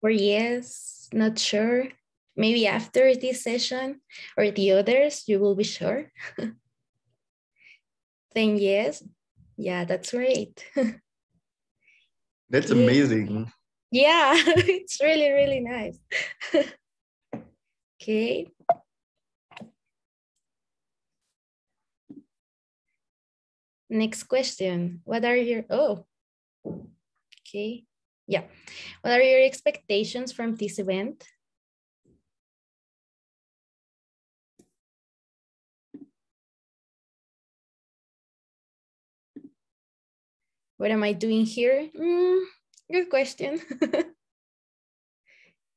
Or yes, not sure. Maybe after this session or the others, you will be sure. Then yes, yeah, that's great. That's amazing. Yeah, it's really, really nice. Okay. Next question. What are your, okay. Yeah. What are your expectations from this event? What am I doing here? Good question.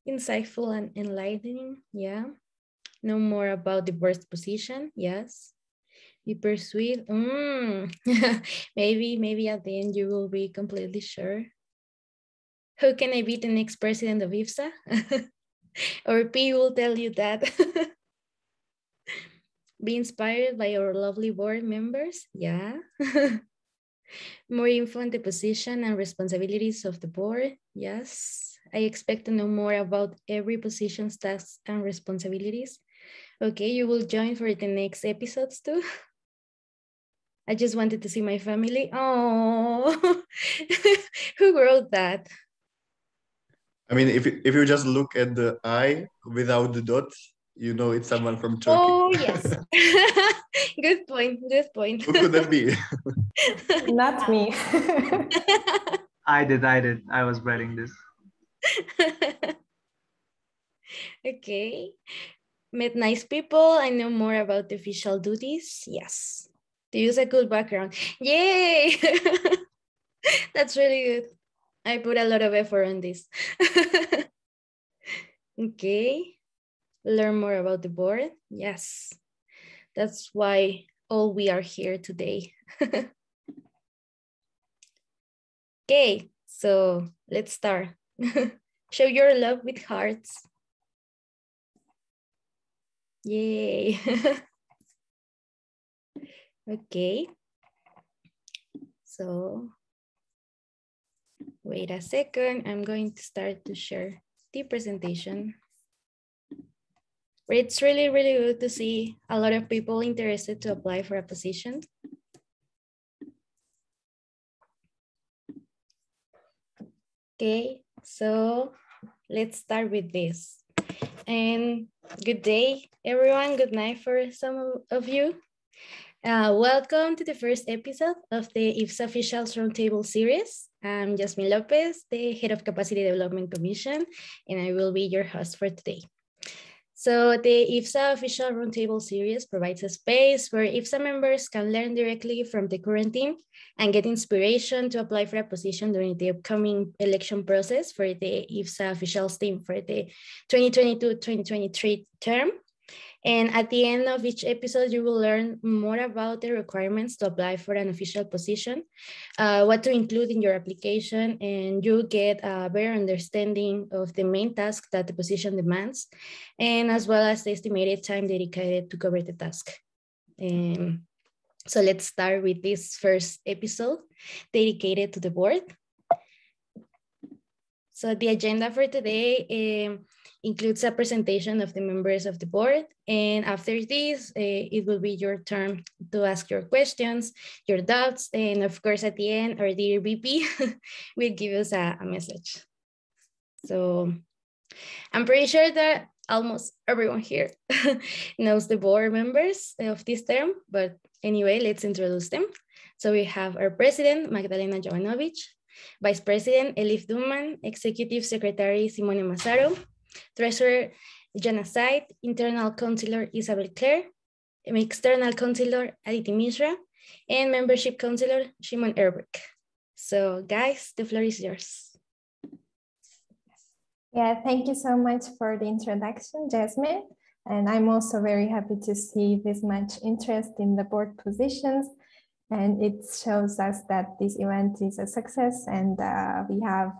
Insightful and enlightening. Yeah. Know more about the birth position. Yes. Be persuade. Maybe at the end you will be completely sure. How can I be the next president of IFSA? Or P will tell you that. Be inspired by our lovely board members. Yeah. More info on the position and responsibilities of the board. Yes. I expect to know more about every position's tasks and responsibilities. Okay, you will join for the next episodes too. I just wanted to see my family. Oh, who wrote that? I mean, if you just look at the I without the dot, you know it's someone from Turkey. Oh, yes. Good point. Good point. Who could that be? Not me. I did. I was writing this. Okay. Met nice people. I know more about the official duties. Yes. To use a good background. Yay! That's really good. I put a lot of effort on this. Okay. Learn more about the board. Yes. That's why all we are here today. Okay, so let's start. Show your love with hearts. Yay. Okay. So wait a second. I'm going to start to share the presentation. It's really, really good to see a lot of people interested to apply for a position. Okay, so let's start with this. And good day, everyone. Good night for some of you. Welcome to the first episode of the IFSA Officials Roundtable Series. I'm Jasmine Lopez, the Head of Capacity Development Commission, and I will be your host for today. So the IFSA Official Roundtable Series provides a space where IFSA members can learn directly from the current team and get inspiration to apply for a position during the upcoming election process for the IFSA Officials Team for the 2022-2023 term. And at the end of each episode, you will learn more about the requirements to apply for an official position, what to include in your application, and you get a better understanding of the main task that the position demands, and as well as the estimated time dedicated to cover the task. So let's start with this first episode dedicated to the board. So the agenda for today includes a presentation of the members of the board. And after this, it will be your turn to ask your questions, your doubts, and of course, at the end, our dear VP will give us a message. So I'm pretty sure that almost everyone here knows the board members of this term, but anyway, let's introduce them. So we have our president, Magdalena Jovanovic, Vice President Elif Duman, Executive Secretary Simone Massaro, Treasurer Jonas, Internal Councilor Isabelle, External Councilor Aditi Mishra, and Membership Councilor Šimon Hrbek. So guys, the floor is yours. Yeah, thank you so much for the introduction, Jasmine. And I'm also very happy to see this much interest in the board positions. And it shows us that this event is a success and we have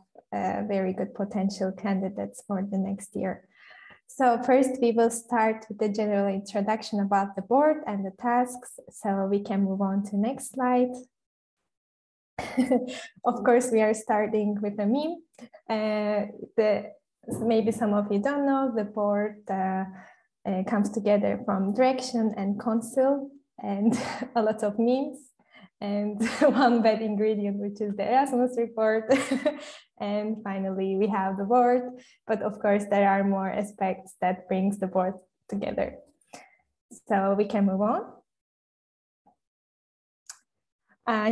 very good potential candidates for the next year. So first we will start with the general introduction about the board and the tasks. So we can move on to next slide. Of course, we are starting with a meme. Maybe some of you don't know, the board comes together from direction and council and a lot of memes and one bad ingredient, which is the Erasmus report. And finally, we have the board. But of course, there are more aspects that brings the board together. So we can move on.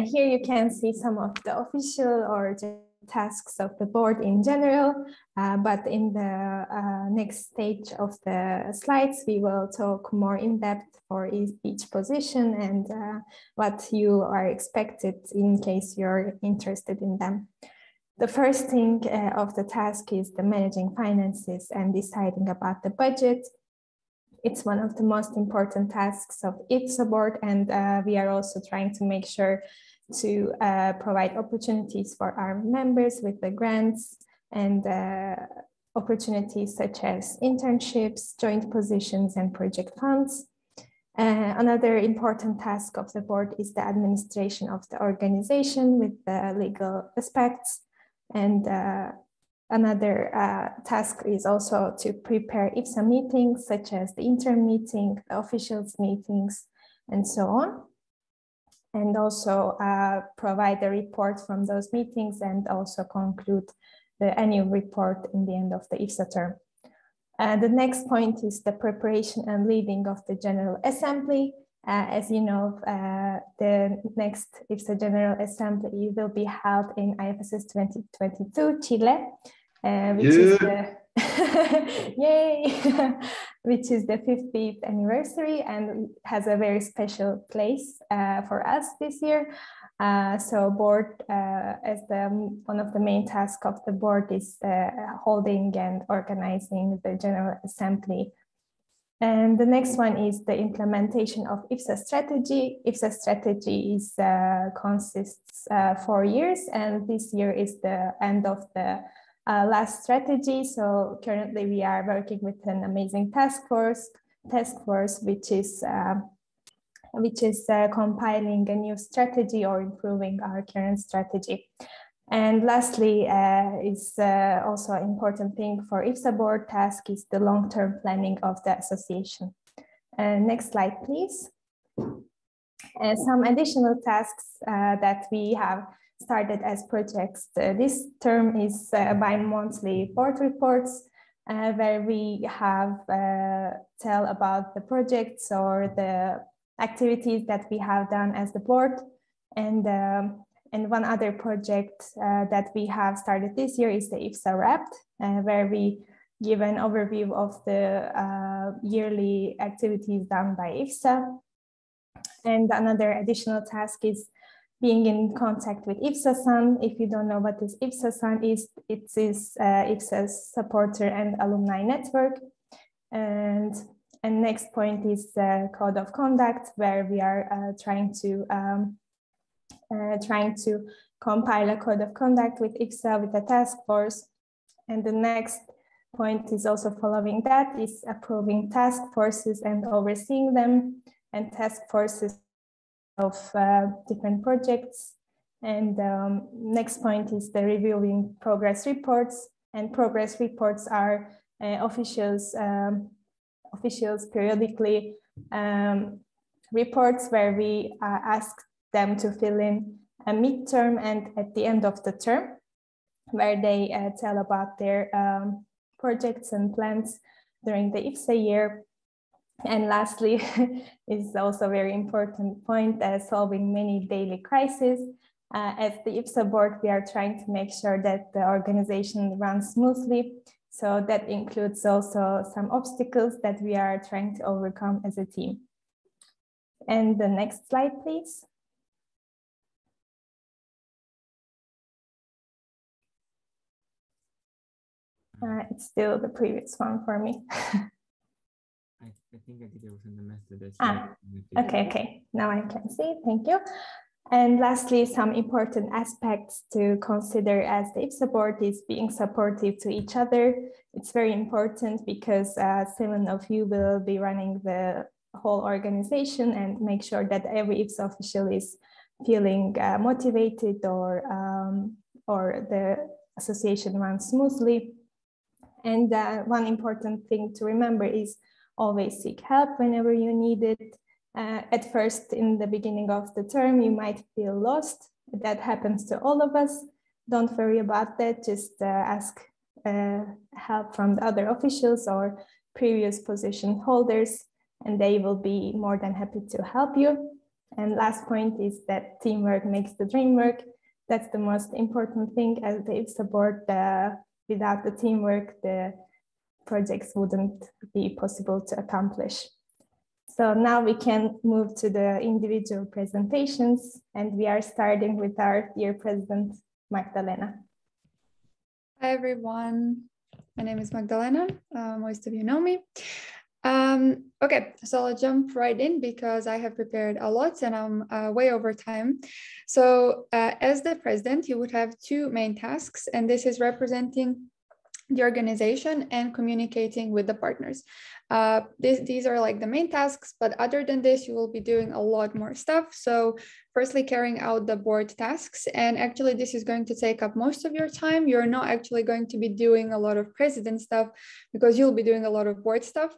Here you can see some of the official or the tasks of the board in general, but in the next stage of the slides, we will talk more in depth for each position and what you are expected in case you're interested in them. The first thing of the task is the managing finances and deciding about the budget. It's one of the most important tasks of IFSA board, and we are also trying to make sure to provide opportunities for our members with the grants and opportunities such as internships, joint positions, and project funds. Another important task of the board is the administration of the organization with the legal aspects. And another task is also to prepare IFSA meetings, such as the interim meeting, the officials meetings, and so on. And also provide a report from those meetings and also conclude the annual report in the end of the IFSA term. The next point is the preparation and leading of the General Assembly. As you know, the next IFSA General Assembly will be held in IFSS 2022, Chile, which is the yay, which is the 50th anniversary and has a very special place for us this year. So board, as one of the main tasks of the board is holding and organizing the General Assembly. And the next one is the implementation of IFSA strategy. IFSA strategy is consists 4 years, and this year is the end of the last strategy. So currently we are working with an amazing task force which is compiling a new strategy or improving our current strategy. And lastly, is also an important thing for IFSA board task is the long-term planning of the association. Next slide, please. Some additional tasks that we have started as projects this term is bi-monthly board reports, where we have tell about the projects or the activities that we have done as the board. And one other project that we have started this year is the IFSA Wrapped, where we give an overview of the yearly activities done by IFSA. And another additional task is being in contact with IFSA Sun. If you don't know what this IFSA Sun is, it is IFSA's supporter and alumni network. And next point is the code of conduct, where we are trying to compile a code of conduct with IFSA with the task force. And the next point is also following that is approving task forces and overseeing them, and task forces of different projects. And next point is the reviewing progress reports, and progress reports are officials periodically reports where we ask them to fill in a midterm and at the end of the term, where they tell about their projects and plans during the IFSA year. And lastly, is also a very important point, solving many daily crises. As the IFSA board, we are trying to make sure that the organization runs smoothly. So that includes also some obstacles that we are trying to overcome as a team. And the next slide, please. It's still the previous one for me. I think Aditi was in the master. Okay. Now I can see. Thank you. And lastly, some important aspects to consider as the IFSA board is being supportive to each other. It's very important because 7 of you will be running the whole organization and make sure that every IFSA official is feeling motivated or the association runs smoothly. And one important thing to remember is always seek help whenever you need it. At first, in the beginning of the term, you might feel lost. That happens to all of us. Don't worry about that. Just ask help from the other officials or previous position holders, and they will be more than happy to help you. And last point is that teamwork makes the dream work. That's the most important thing at the IFSA board. Without the teamwork, the projects wouldn't be possible to accomplish. So now we can move to the individual presentations, and we are starting with our dear President, Magdalena. Hi, everyone. My name is Magdalena. Most of you know me. Okay, so I'll jump right in because I have prepared a lot and I'm way over time. So as the president, you would have two main tasks, and this is representing the organization and communicating with the partners. These are like the main tasks, but other than this, you will be doing a lot more stuff. So firstly, carrying out the board tasks. And actually, this is going to take up most of your time. You're not actually going to be doing a lot of president stuff because you'll be doing a lot of board stuff.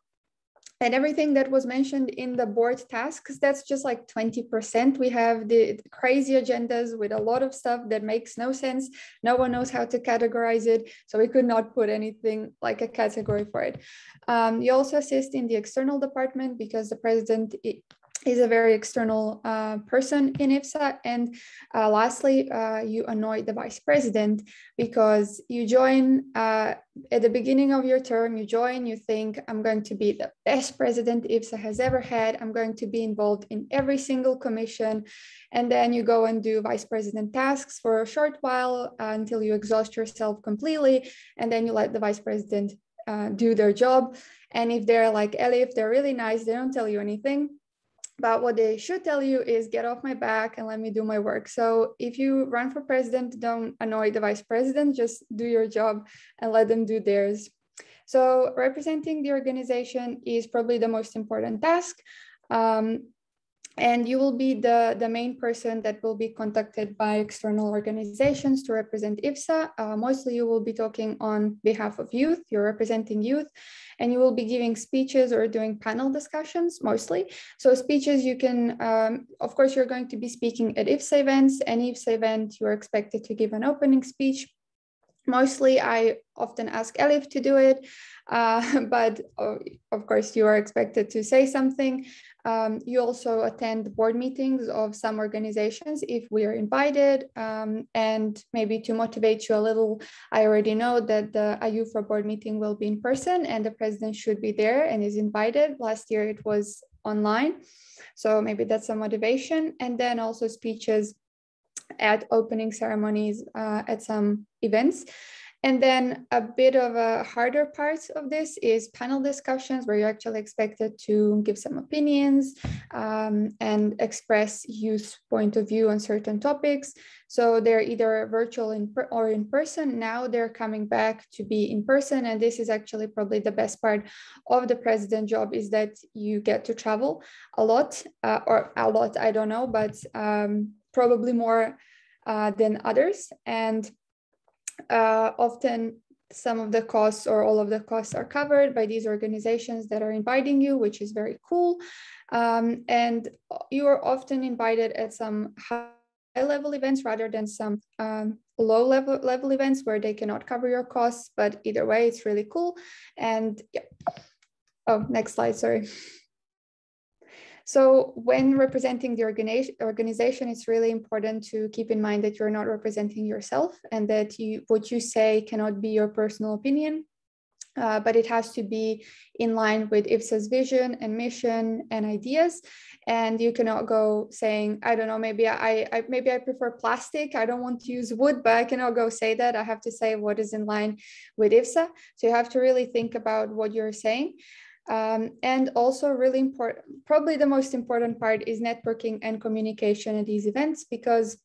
And everything that was mentioned in the board tasks, that's just like 20%. We have the crazy agendas with a lot of stuff that makes no sense. No one knows how to categorize it. So we could not put anything like a category for it. You also assist in the external department because the president is a very external person in IFSA. And lastly, you annoy the vice president because you join at the beginning of your term, you think, I'm going to be the best president IFSA has ever had. I'm going to be involved in every single commission. And then you go and do vice president tasks for a short while until you exhaust yourself completely. And then you let the vice president do their job. And if they're like Elif, they're really nice, they don't tell you anything. But what they should tell you is get off my back and let me do my work. So if you run for president, don't annoy the vice president, just do your job and let them do theirs. So representing the organization is probably the most important task. And you will be the main person that will be contacted by external organizations to represent IFSA. Mostly you will be talking on behalf of youth, you're representing youth, and you will be giving speeches or doing panel discussions mostly. So speeches you can, of course, you're going to be speaking at IFSA events. Any IFSA event, you're expected to give an opening speech. Mostly, I often ask Elif to do it, but of course, you are expected to say something. You also attend board meetings of some organizations if we are invited, and maybe to motivate you a little, I already know that the IFSA board meeting will be in person and the president should be there and is invited. Last year, it was online, so maybe that's a motivation. And then also speeches at opening ceremonies at some events. And then a bit of a harder part of this is panel discussions where you're actually expected to give some opinions and express youth point of view on certain topics. So they're either virtual or in person. Now they're coming back to be in person. And this is actually probably the best part of the president job is that you get to travel a lot or a lot, I don't know, but probably more than others. And often some of the costs or all of the costs are covered by these organizations that are inviting you, which is very cool. And you are often invited at some high-level events rather than some low-level events where they cannot cover your costs. But either way, it's really cool. And yeah. Oh, next slide, sorry. So when representing the organization, it's really important to keep in mind that you're not representing yourself and that what you say cannot be your personal opinion, but it has to be in line with IFSA's vision and mission and ideas. And you cannot go saying, I don't know, maybe I prefer plastic. I don't want to use wood, but I cannot go say that. I have to say what is in line with IFSA. So you have to really think about what you're saying. And also really important, probably the most important part is networking and communication at these events, because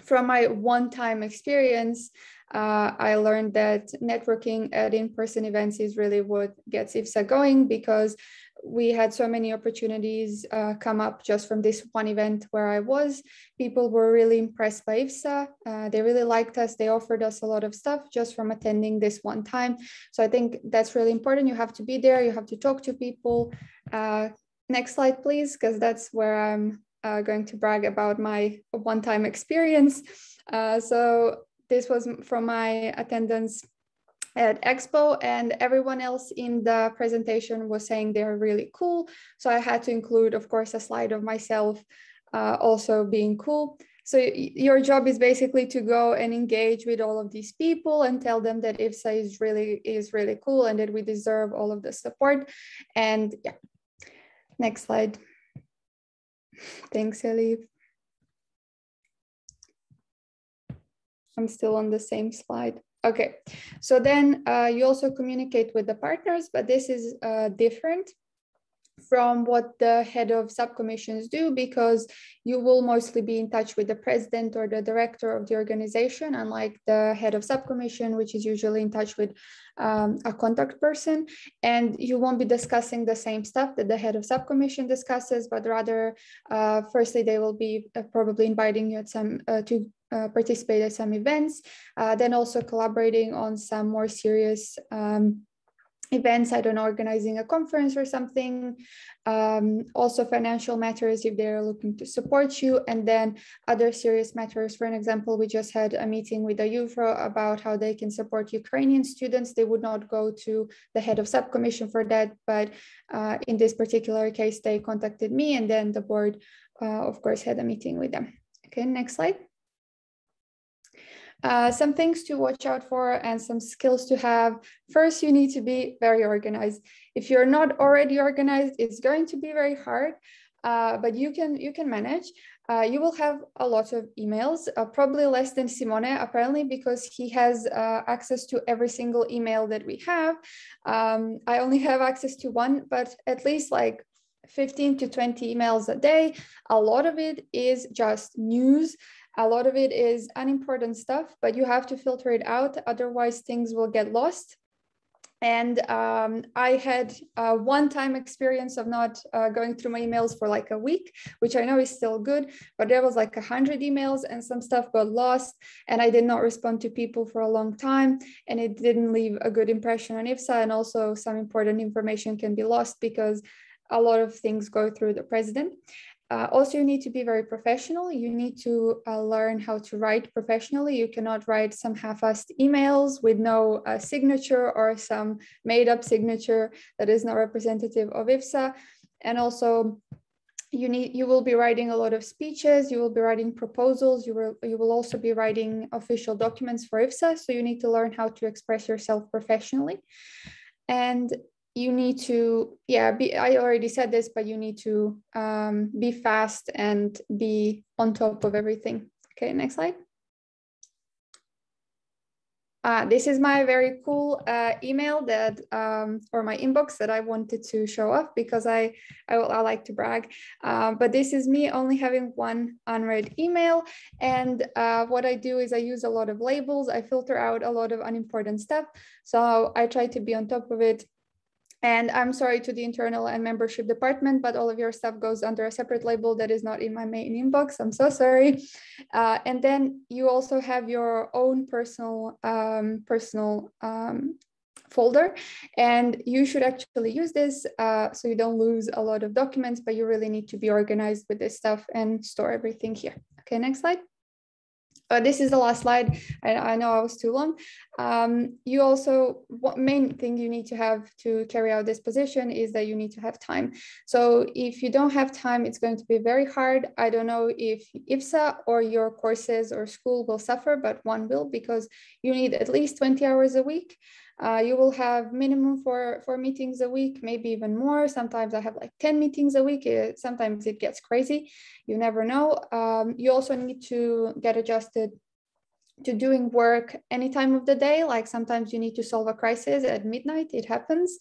from my one-time experience, I learned that networking at in-person events is really what gets IFSA going, because we had so many opportunities come up just from this one event where I was. People were really impressed by IFSA. They really liked us. They offered us a lot of stuff just from attending this one time. So I think that's really important. You have to be there. You have to talk to people. Next slide, please, because that's where I'm going to brag about my one-time experience. So this was from my attendance at Expo, and everyone else in the presentation was saying they're really cool. So I had to include, of course, a slide of myself also being cool. So your job is basically to go and engage with all of these people and tell them that IFSA is really cool and that we deserve all of the support. And yeah, next slide. Thanks, Elif. I'm still on the same slide. Okay, so then you also communicate with the partners, but this is different from what the head of subcommissions do, because you will mostly be in touch with the president or the director of the organization, unlike the head of subcommission, which is usually in touch with a contact person. And you won't be discussing the same stuff that the head of subcommission discusses, but rather, firstly, they will be probably inviting you at some to participate at some events, then also collaborating on some more serious events, I don't know, organizing a conference or something, also financial matters if they're looking to support you, and then other serious matters. For an example, we just had a meeting with the UFRO about how they can support Ukrainian students. They would not go to the head of subcommission for that, but in this particular case, they contacted me, and then the board, of course, had a meeting with them. Okay, next slide. Some things to watch out for and some skills to have. First, you need to be very organized. If you're not already organized, it's going to be very hard, but you can manage. You will have a lot of emails, probably less than Simone, apparently, because he has access to every single email that we have. I only have access to one, but at least like 15 to 20 emails a day. A lot of it is just news. A lot of it is unimportant stuff, but you have to filter it out. Otherwise, things will get lost. And I had a one-time experience of not going through my emails for like a week, which I know is still good, but there was like 100 emails and some stuff got lost, and I did not respond to people for a long time, and it didn't leave a good impression on IFSA. And also some important information can be lost because a lot of things go through the president. Also, you need to be very professional. You need to learn how to write professionally. You cannot write some half-assed emails with no signature or some made-up signature that is not representative of IFSA. And also, you will be writing a lot of speeches. You will be writing proposals. You will also be writing official documents for IFSA. So you need to learn how to express yourself professionally. And you need to, I already said this, but you need to be fast and be on top of everything. Okay, next slide. This is my very cool email that, or my inbox that I wanted to show off because I like to brag. But this is me only having one unread email. And what I do is I use a lot of labels. I filter out a lot of unimportant stuff. So I try to be on top of it. And I'm sorry to the internal and membership department, but all of your stuff goes under a separate label that is not in my main inbox. I'm so sorry. And then you also have your own personal folder, and you should actually use this so you don't lose a lot of documents, but you really need to be organized with this stuff and store everything here. Okay, next slide. This is the last slide. I know I was too long. You also, main thing you need to have to carry out this position is that you need to have time. So if you don't have time, it's going to be very hard. I don't know if IFSA or your courses or school will suffer, but one will, because you need at least 20 hours a week. You will have minimum for meetings a week, maybe even more. Sometimes I have like 10 meetings a week. Sometimes it gets crazy. You never know. You also need to get adjusted to doing work any time of the day. Like sometimes you need to solve a crisis at midnight. It happens.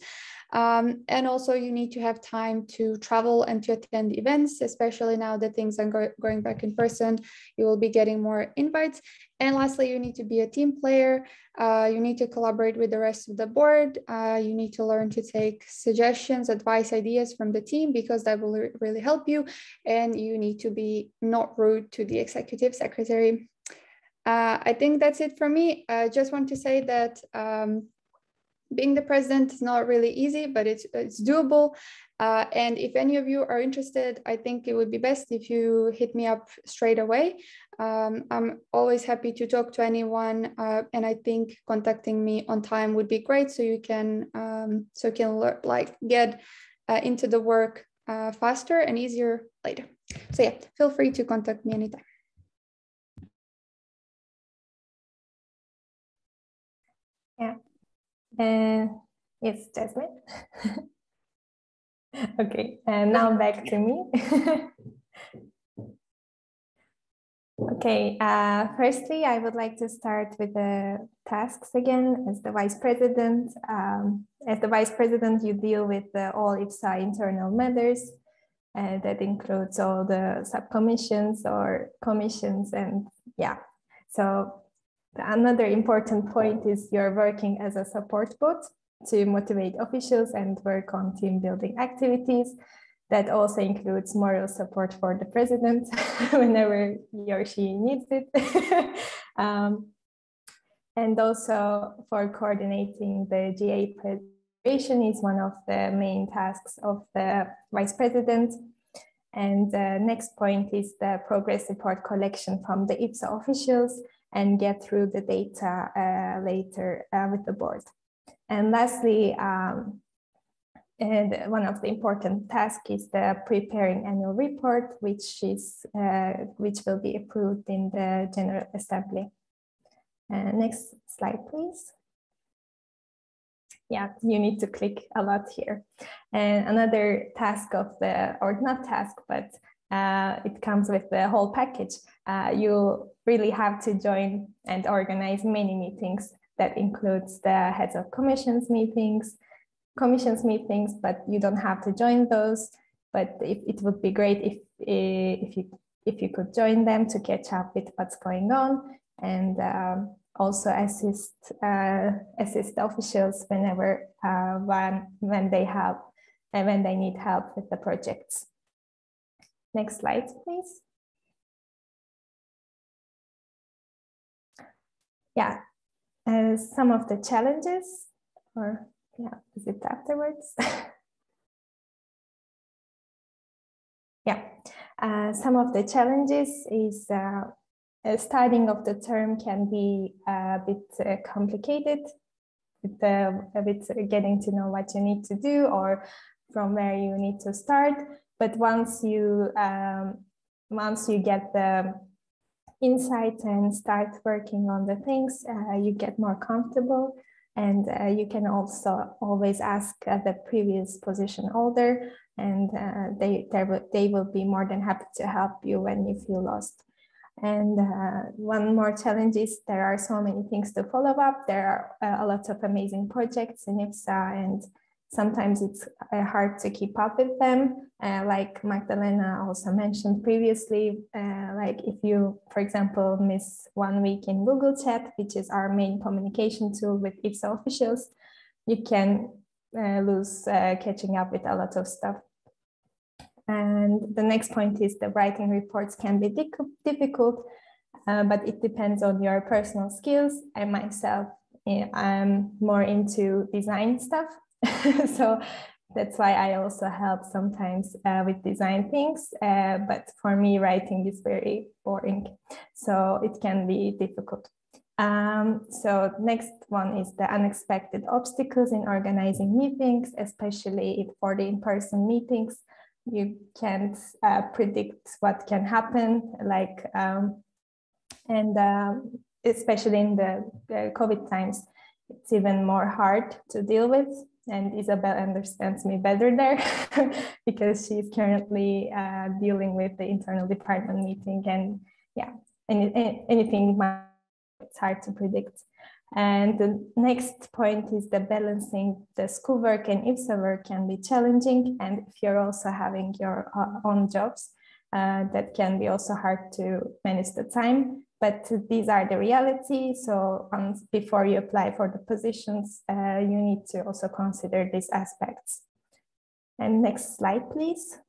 And also you need to have time to travel and to attend events, especially now that things are going back in person, you will be getting more invites. And lastly, you need to be a team player. You need to collaborate with the rest of the board. You need to learn to take suggestions, advice, ideas from the team, because that will really help you. And you need to be not rude to the executive secretary. I think that's it for me. I just want to say that being the president is not really easy, but it's doable. And if any of you are interested, I think it would be best if you hit me up straight away. I'm always happy to talk to anyone, and I think contacting me on time would be great, so you can get into the work faster and easier later. So yeah, feel free to contact me anytime. Yeah. Yes, Jasmine. Okay, and now back to me. Okay, firstly, I would like to start with the tasks again. As the vice president, you deal with all IFSA internal matters. That includes all the subcommissions or commissions, and yeah. So another important point is you're working as a support bot to motivate officials and work on team building activities. That also includes moral support for the president whenever he or she needs it. And also for coordinating the GA preparation is one of the main tasks of the vice president. And the next point is the progress report collection from the IFSA officials and get through the data later with the board. And lastly, and one of the important tasks is the preparing annual report, which will be approved in the General Assembly. Next slide, please. Yeah, you need to click a lot here. And another task of the, or not task, but it comes with the whole package. You really have to join and organize many meetings. That includes the heads of commissions meetings, but you don't have to join those. But it would be great if you could join them to catch up with what's going on, and also assist the officials whenever when they need help with the projects. Next slide, please. Yeah, some of the challenges, or yeah, is it afterwards? Yeah, some of the challenges is starting of the term can be a bit complicated with getting to know what you need to do or from where you need to start. But once you get the insight and start working on the things, you get more comfortable. And you can also always ask the previous position holder, and they will be more than happy to help you when you feel lost. And one more challenge is there are so many things to follow up. There are a lot of amazing projects in IFSA, and sometimes it's hard to keep up with them. Like Magdalena also mentioned previously, like if you, for example, miss 1 week in Google Chat, which is our main communication tool with IFSA officials, you can lose catching up with a lot of stuff. And the next point is the writing reports can be difficult, but it depends on your personal skills. I myself, I'm more into design stuff. So that's why I also help sometimes with design things, but for me, writing is very boring. So it can be difficult. So next one is the unexpected obstacles in organizing meetings, especially for the in-person meetings. You can't predict what can happen, like, and especially in the COVID times, it's even more hard to deal with. And Isabelle understands me better there because she's currently dealing with the internal department meeting, and yeah, anything it's hard to predict. And the next point is the balancing the schoolwork and IFSA work can be challenging. And if you're also having your own jobs, that can be also hard to manage the time. But these are the reality. So before you apply for the positions, you need to also consider these aspects. And next slide, please.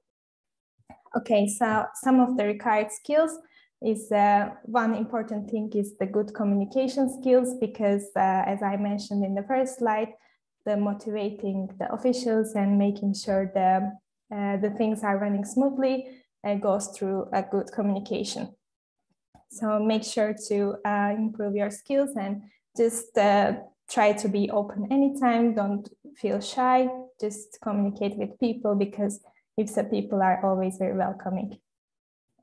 Okay, so some of the required skills is one important thing is the good communication skills, because as I mentioned in the first slide, the motivating the officials and making sure the things are running smoothly goes through a good communication. So make sure to improve your skills and just try to be open anytime. Don't feel shy, just communicate with people, because IFSA people are always very welcoming.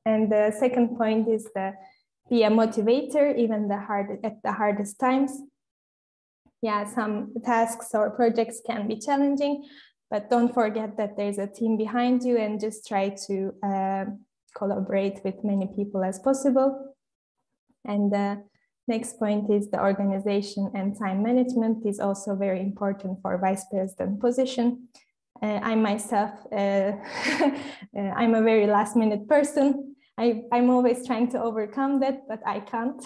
And the second point is be a motivator, even at the hardest times. Yeah, some tasks or projects can be challenging, but don't forget that there's a team behind you, and just try to collaborate with many people as possible. And the next point is the organization and time management is also very important for vice president position. I myself, I'm a very last minute person. I'm always trying to overcome that, but I can't.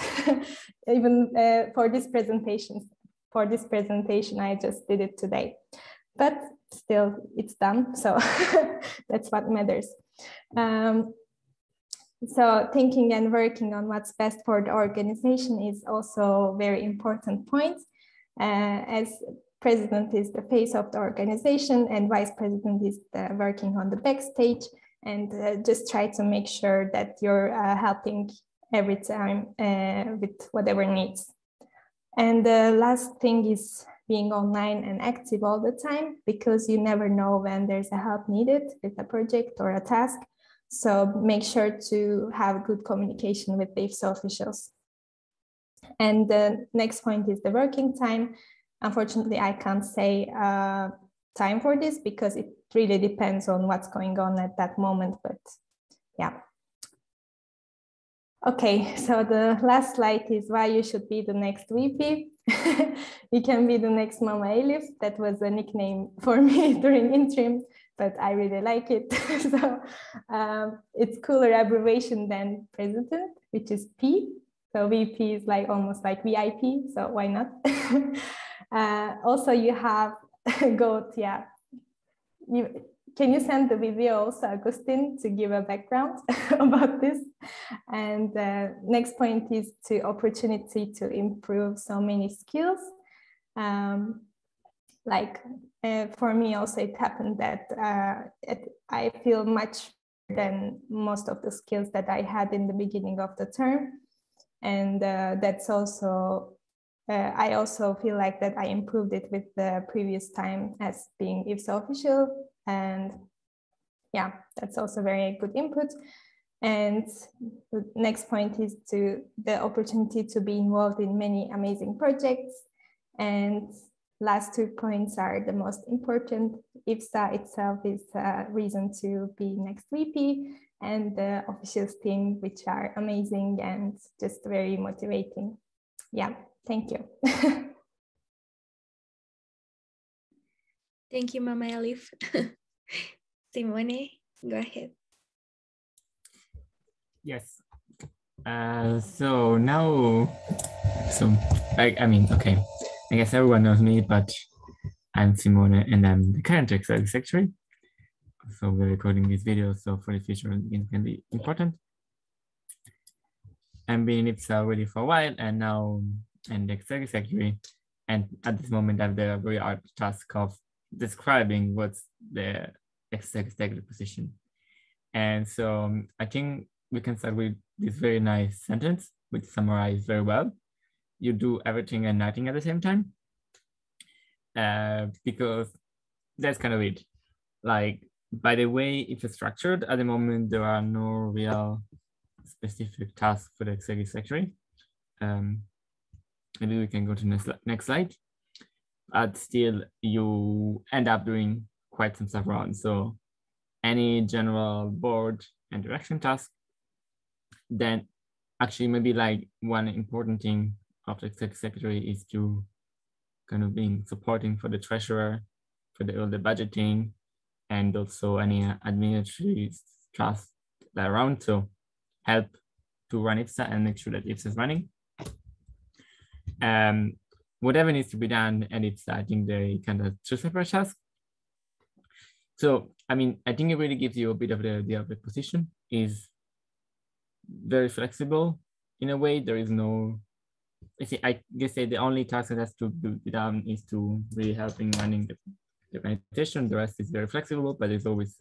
Even for this presentation, I just did it today. But still, it's done, so that's what matters. So thinking and working on what's best for the organization is also a very important point. As president is the face of the organization and vice president is working on the backstage, and just try to make sure that you're helping every time with whatever needs. And the last thing is being online and active all the time, because you never know when there's a help needed with a project or a task. So make sure to have good communication with the IFSA officials. And the next point is the working time. Unfortunately, I can't say time for this because it really depends on what's going on at that moment, but yeah. Okay, so the last slide is why you should be the next VP. You can be the next Mama Elif. That was a nickname for me during interim, but I really like it. So it's cooler abbreviation than president, which is P. So VP is like almost like VIP, so why not? Also, you have GOAT, yeah. Can you send the video also, Agustin, to give a background about this? And next point is the opportunity to improve so many skills. For me also, it happened that I feel much than most of the skills that I had in the beginning of the term. And that's also, I also feel like that I improved it with the previous time as being IFSA official. And yeah, that's also very good input. And the next point is the opportunity to be involved in many amazing projects. And last 2 points are the most important. IFSA itself is a reason to be next VP, and the officials team, which are amazing and just very motivating. Yeah, thank you. Thank you, Mama Elif. Simone, go ahead. Yes. So now, okay. I guess everyone knows me, but I'm Simone and I'm the current executive secretary. So we're recording these videos, so for the future it can be important. I've been in IFSA already for a while, and now I'm the executive secretary. And at this moment, I have the very hard task of describing what's the executive position. And so I think we can start with this very nice sentence, which summarizes very well. You do everything and nothing at the same time. Because that's kind of it. Like, by the way, if it's structured, at the moment, there are no real specific tasks for the executive secretary. Maybe we can go to the next slide. But still, you end up doing quite some stuff around. So any general board and direction task, then actually maybe like one important thing of the executive secretary is to kind of being supporting for the treasurer, for all the budgeting, and also any administrative tasks that are around to help to run IFSA and make sure that IFSA is running. Whatever needs to be done, and it's, I think, they kind of two separate tasks. So, I mean, I think it really gives you a bit of the idea of the position is very flexible in a way. There is no, I guess the only task that has to be done is to really helping running the organization. The rest is very flexible, but there's always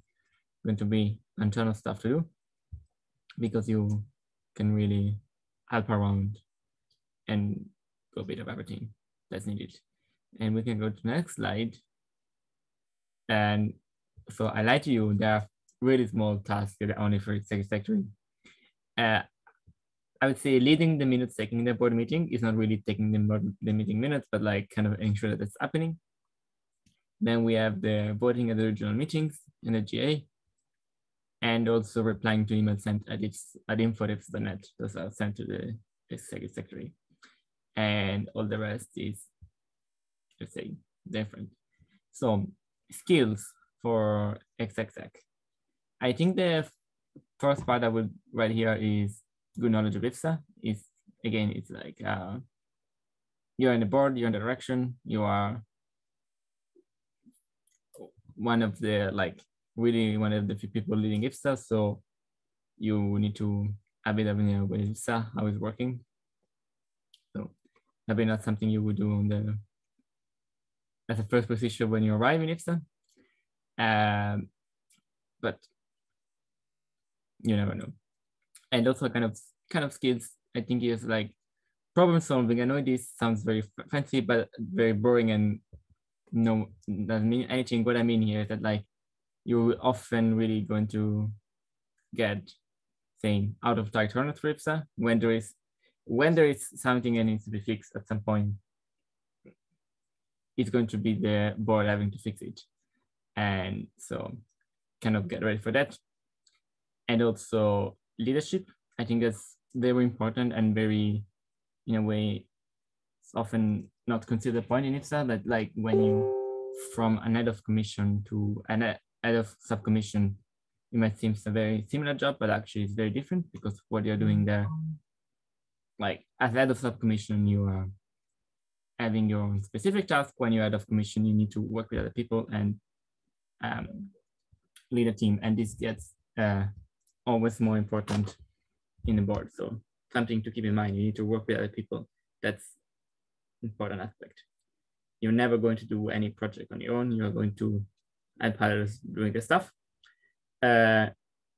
going to be a ton of stuff to do because you can really help around and do a bit of everything that's needed. And we can go to the next slide. And so I lied to you, there are really small tasks that are only for executive secretary. I would say leading the minutes, taking the board meeting is not really taking the meeting minutes, but like kind of ensure that it's happening. Then we have the voting at the regional meetings in the GA, and also replying to emails sent at info@ifsa.net. Those are sent to the executive secretary. And all the rest is, let's say, different. So skills for exec. I think the first part I would write here is good knowledge of IFSA. Is again, it's like you're in the board, you're in the direction, you are one of the really one of the few people leading IFSA. So you need to have a bit of an idea with IFSA, how it's working. So maybe not something you would do on as a first position when you arrive in IFSA. But you never know. And also kind of skills, I think, is like problem solving. I know this sounds very fancy, but very boring and no, doesn't mean anything. What I mean here is that like you're often really going to get saying out of tight corners for IFSA when there is something that needs to be fixed at some point. It's going to be the board having to fix it. And so kind of get ready for that. And also leadership, I think that's very important and very, in a way, it's often not considered a point in IFSA, but like when you, from an head of commission to an head of subcommission, it might seem a very similar job, but actually it's very different because what you're doing there, like as head of subcommission, you are having your own specific task. When you're head of commission, you need to work with other people and lead a team. And this gets always more important in the board. So something to keep in mind, you need to work with other people. That's an important aspect. You're never going to do any project on your own. You're going to help others doing the stuff.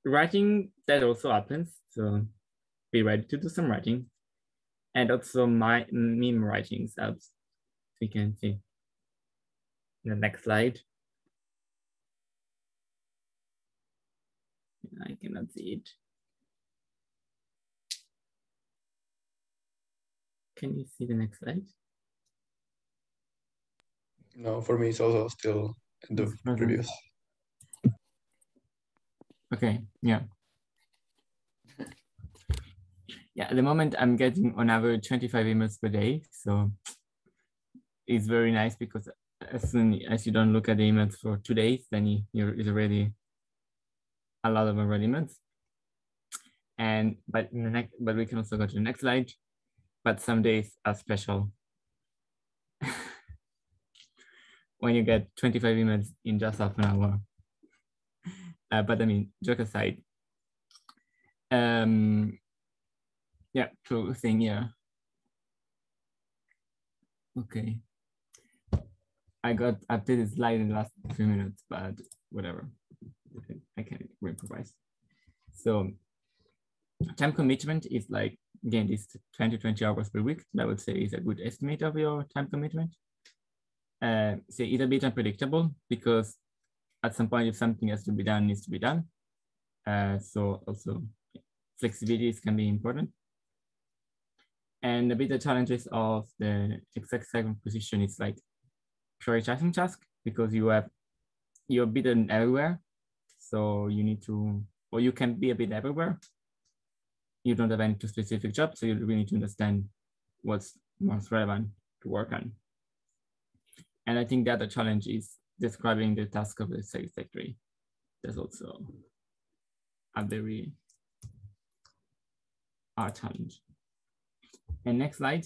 Writing, that also happens. So be ready to do some writing. And also my meme writing helps. We can see in the next slide. I cannot see it. Can you see the next slide? No, for me it's also still in the previous. Okay, yeah. Yeah, at the moment I'm getting on average 25 emails per day. So it's very nice because as soon as you don't look at the emails for 2 days, then it's already a lot of already emails. And but we can also go to the next slide. But some days are special. When you get 25 emails in just half an hour. But I mean, joke aside. Yeah, true thing, yeah. Okay. I got updated slide in the last few minutes, but whatever. I can improvise. So time commitment is like, again, this 10 to 20 hours per week. That I would say is a good estimate of your time commitment. So it's a bit unpredictable because at some point, if something has to be done, needs to be done. So also flexibilities can be important. And a bit the challenges of the executive position is like prioritizing tasks because you're a bit everywhere. So you need to, or you can be a bit everywhere. You don't have any specific job, so you really need to understand what's most relevant to work on. And I think the other challenge is describing the task of the secretary. That's also a very hard challenge. And next slide.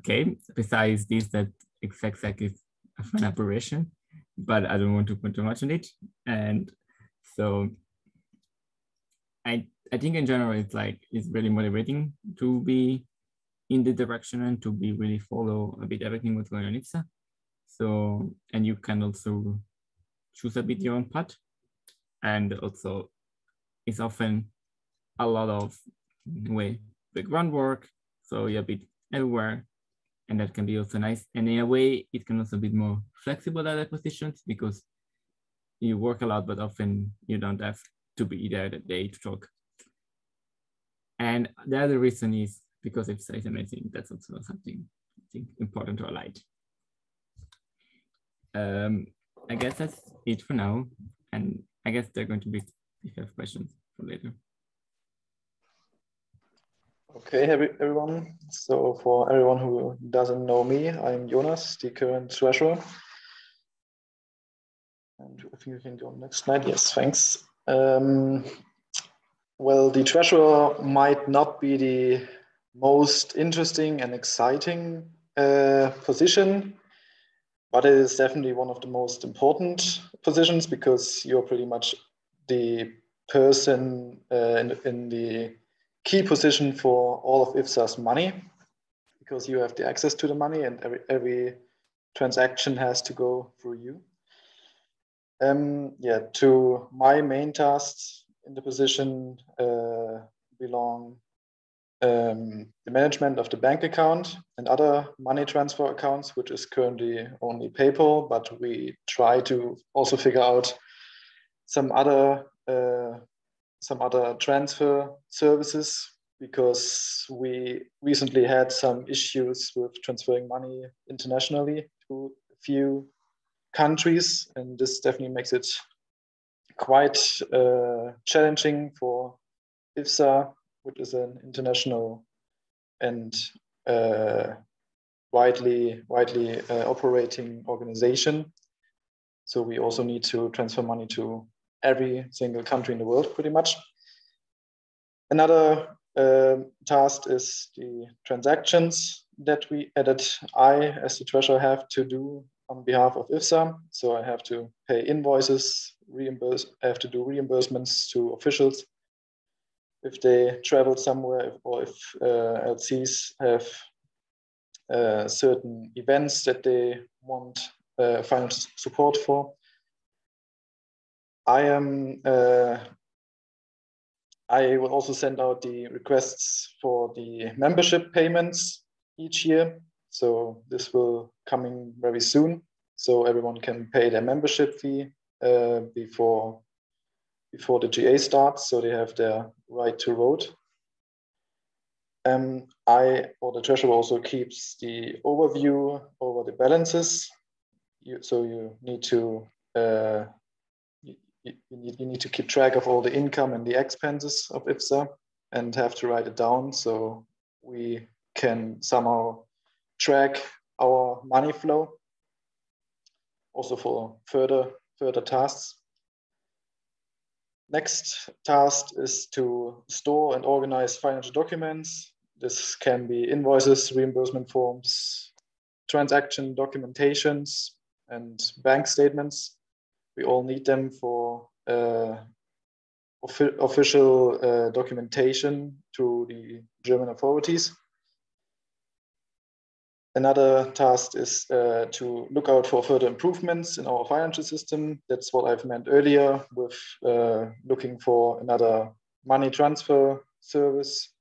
Okay, besides this, that exec is a fun operation, but I don't want to put too much on it. And so I think in general, it's really motivating to be in the direction and to be really follow a bit everything what's going on in IFSA. So, and you can also choose a bit your own path. And also it's often a lot of the groundwork. So you're a bit everywhere, and that can be also nice. And in a way, it can also be more flexible at other positions because you work a lot, but often you don't have to be there that day to talk. And the other reason is because IFSA is amazing. That's also something I think important to highlight. I guess that's it for now. And I guess they're going to be, if you have questions for later. Okay, everyone. So for everyone who doesn't know me, I'm Jonas, the current treasurer. And I think we can go on the next slide. Yes, thanks. Well, the treasurer might not be the most interesting and exciting position, but it is definitely one of the most important positions because you're pretty much the person in the key position for all of IFSA's money, because you have the access to the money and every transaction has to go through you. Yeah, to my main tasks in the position belong the management of the bank account and other money transfer accounts, which is currently only PayPal, but we try to also figure out some other transfer services, because we recently had some issues with transferring money internationally to a few countries, and this definitely makes it quite challenging for IFSA, which is an international and widely operating organization. So we also need to transfer money to every single country in the world, pretty much. Another task is the transactions that I, as the treasurer, have to do on behalf of IFSA. So I have to pay invoices, I have to do reimbursements to officials if they travel somewhere, or if LCs have certain events that they want financial support for. I will also send out the requests for the membership payments each year. So this will coming very soon. So everyone can pay their membership fee before the GA starts, so they have their right to vote. The treasurer also keeps the overview over the balances. So you need to you need to keep track of all the income and the expenses of IFSA and have to write it down so we can somehow track our money flow. Also for further tasks. Next task is to store and organize financial documents. This can be invoices, reimbursement forms, transaction documentations, and bank statements. We all need them for official documentation to the German authorities. Another task is to look out for further improvements in our financial system. That's what I've meant earlier with looking for another money transfer service.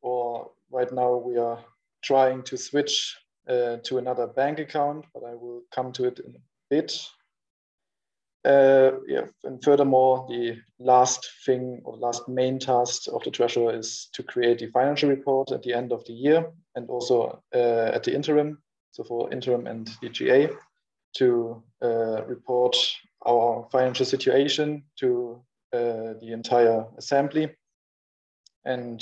Or right now we are trying to switch to another bank account, but I will come to it in a bit. And furthermore, the last thing or last main task of the treasurer is to create the financial report at the end of the year and also at the interim. So for interim and the GA to report our financial situation to the entire assembly, and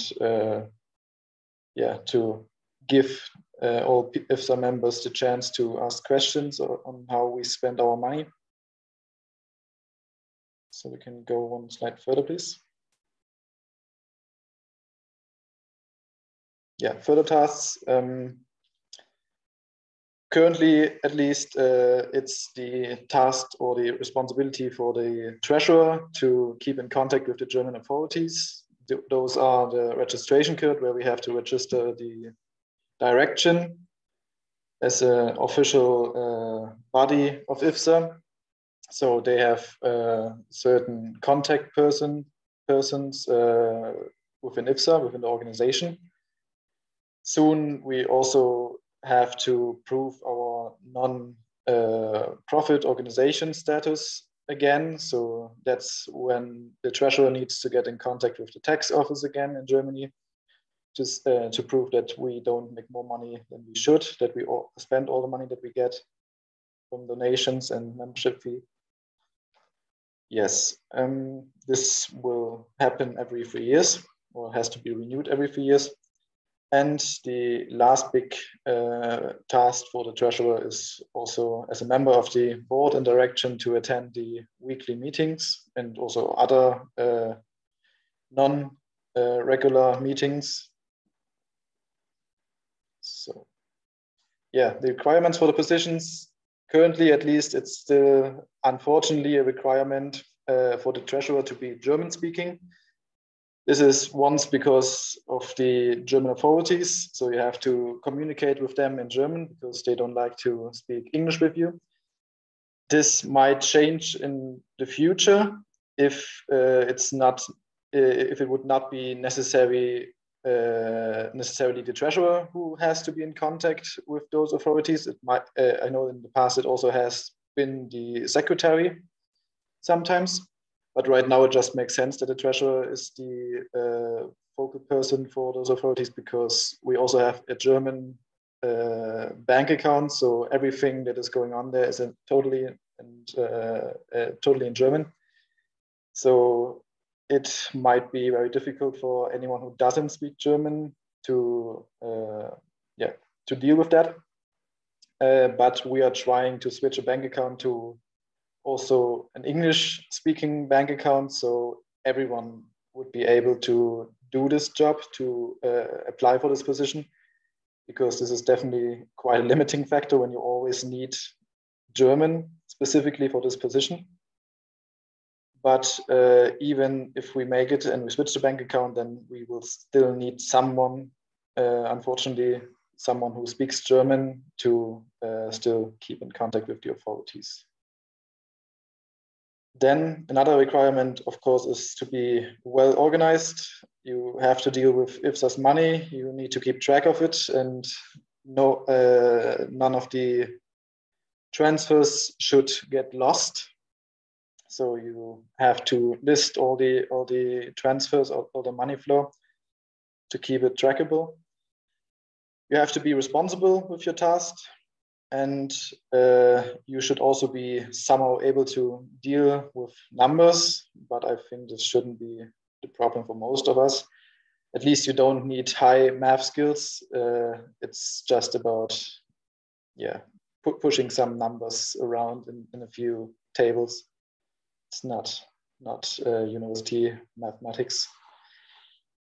to give all IFSA members the chance to ask questions on how we spend our money. So we can go one slide further, please. Yeah, further tasks. Currently, at least, it's the task or the responsibility for the treasurer to keep in contact with the German authorities. Those are the registration code where we have to register the direction as an official body of IFSA. So they have certain contact persons within IFSA, within the organization. Soon we also have to prove our non-profit organization status again. So that's when the treasurer needs to get in contact with the tax office again in Germany, just to prove that we don't make more money than we should, that we all spend all the money that we get from donations and membership fee. Yes, this will happen every 3 years, or has to be renewed every 3 years. And the last big task for the treasurer is also, as a member of the board and direction, to attend the weekly meetings and also other non-regular meetings. So, yeah, the requirements for the positions, currently at least, it's still unfortunately a requirement for the treasurer to be German speaking. This is once because of the German authorities. So you have to communicate with them in German because they don't like to speak English with you. This might change in the future if if it would not be necessarily the treasurer who has to be in contact with those authorities. It might, I know in the past it also has been the secretary sometimes. But right now, it just makes sense that the treasurer is the focal person for those authorities because we also have a German bank account. So everything that is going on there is totally in German. So it might be very difficult for anyone who doesn't speak German to deal with that. But we are trying to switch a bank account to also an English-speaking bank account, so everyone would be able to do this job, to apply for this position, because this is definitely quite a limiting factor when you always need German specifically for this position. But even if we make it and we switch the bank account, then we will still need someone, unfortunately, someone who speaks German to still keep in contact with the authorities. Then another requirement, of course, is to be well organized. You have to deal with IFSA's money. You need to keep track of it, and none of the transfers should get lost. So you have to list all the transfers, all the money flow, to keep it trackable. You have to be responsible with your task. And you should also be somehow able to deal with numbers, but I think this shouldn't be the problem for most of us. At least you don't need high math skills. It's just about, pushing some numbers around in a few tables. It's not university mathematics.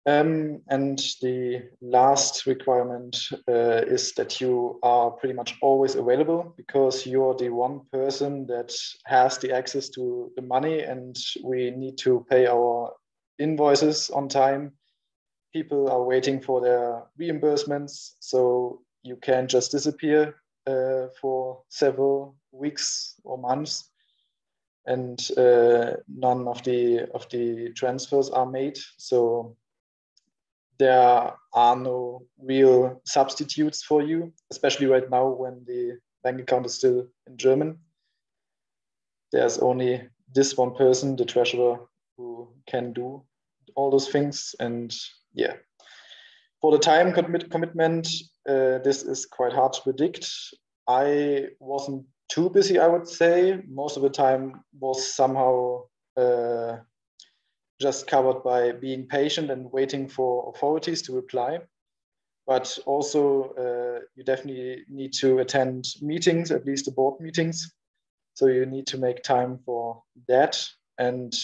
And the last requirement is that you are pretty much always available, because you're the one person that has the access to the money, and we need to pay our invoices on time. People are waiting for their reimbursements, so you can't just disappear for several weeks or months, and none of the transfers are made. So there are no real substitutes for you, especially right now when the bank account is still in German. There's only this one person, the treasurer, who can do all those things. And yeah, for the time commitment, this is quite hard to predict. I wasn't too busy, I would say. Most of the time was somehow just covered by being patient and waiting for authorities to reply. But also you definitely need to attend meetings, at least the board meetings. So you need to make time for that. And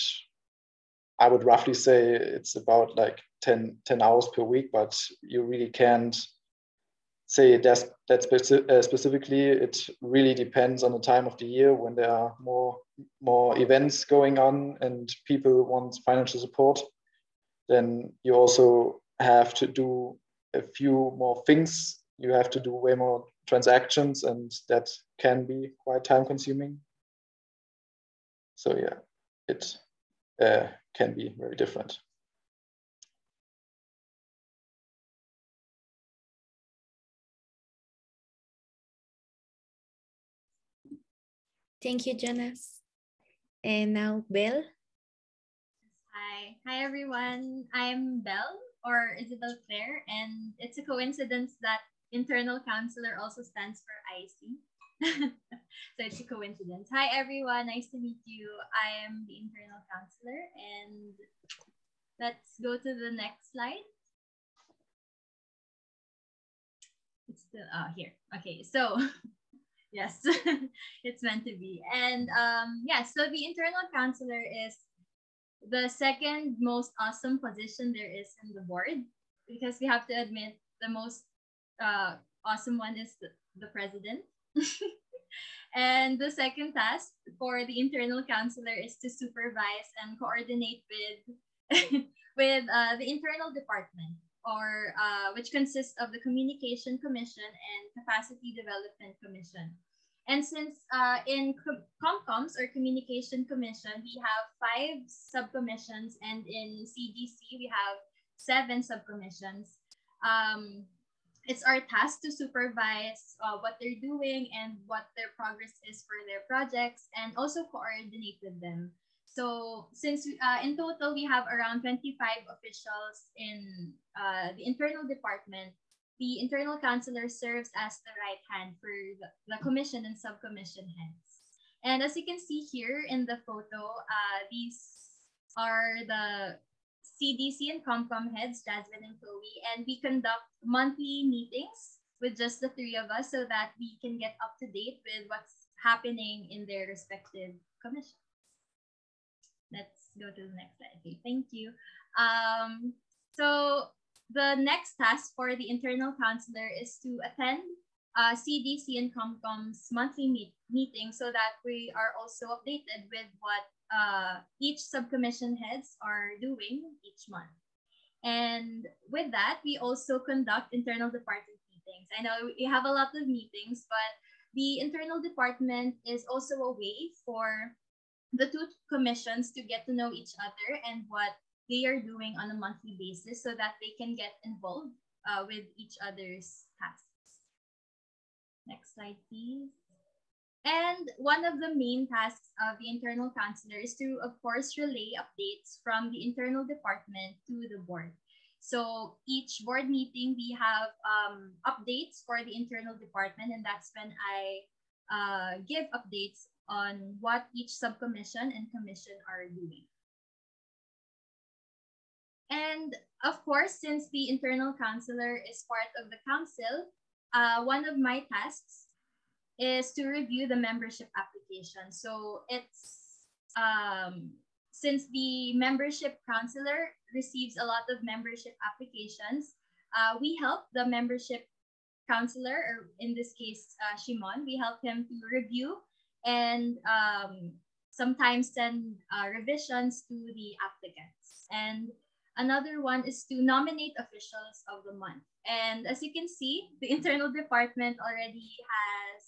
I would roughly say it's about like 10 hours per week, but you really can't say that specifically. It really depends on the time of the year when there are more events going on and people want financial support. Then you also have to do a few more things. You have to do way more transactions, and that can be quite time consuming. So yeah, it can be very different. Thank you, Jonas. And now, Belle. Hi everyone. I'm Belle, or Isabelle Claire, and it's a coincidence that internal counselor also stands for IC. So it's a coincidence. Hi everyone, nice to meet you. I am the internal counselor, and let's go to the next slide. It's still here. Okay, so yes, it's meant to be. And so the internal counselor is the second most awesome position there is in the board, because we have to admit the most awesome one is the president. And the second task for the internal counselor is to supervise and coordinate with with the internal department, or which consists of the Communication Commission and Capacity Development Commission. And since in Comcoms, or Communication Commission, we have 5 subcommissions, and in CDC we have 7 subcommissions, it's our task to supervise what they're doing and what their progress is for their projects, and also coordinate with them. So since in total we have around 25 officials in the internal department, the internal counselor serves as the right hand for the commission and subcommission heads. And as you can see here in the photo, these are the CDC and Comcom heads, Jasmine and Chloe, and we conduct monthly meetings with just the 3 of us so that we can get up to date with what's happening in their respective commissions. Let's go to the next slide. Okay, thank you. So the next task for the internal counselor is to attend CDC and Comcom's monthly meeting so that we are also updated with what each subcommission heads are doing each month. And with that, we also conduct internal department meetings. I know we have a lot of meetings, but the internal department is also a way for the 2 commissions to get to know each other and what they are doing on a monthly basis so that they can get involved with each other's tasks. Next slide, please. And one of the main tasks of the internal counselor is to, of course, relay updates from the internal department to the board. So each board meeting, we have updates for the internal department, and that's when I give updates on what each subcommission and commission are doing. And of course, since the internal counselor is part of the council, one of my tasks is to review the membership application. So it's since the membership counselor receives a lot of membership applications, we help the membership counselor, or in this case, Šimon, we help him to review and sometimes send revisions to the applicants. And another one is to nominate officials of the month. And as you can see, the internal department already has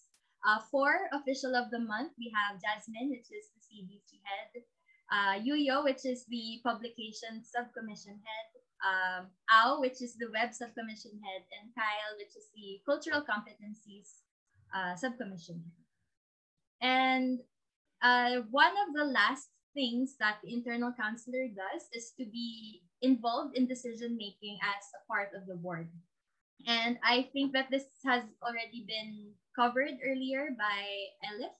4 official of the month. We have Jasmine, which is the CDC head, Yuyo, which is the publication subcommission head, Ao, which is the web subcommission head, and Kyle, which is the cultural competencies subcommission head. And one of the last things that the internal counselor does is to be involved in decision making as a part of the board. And I think that this has already been covered earlier by Elif.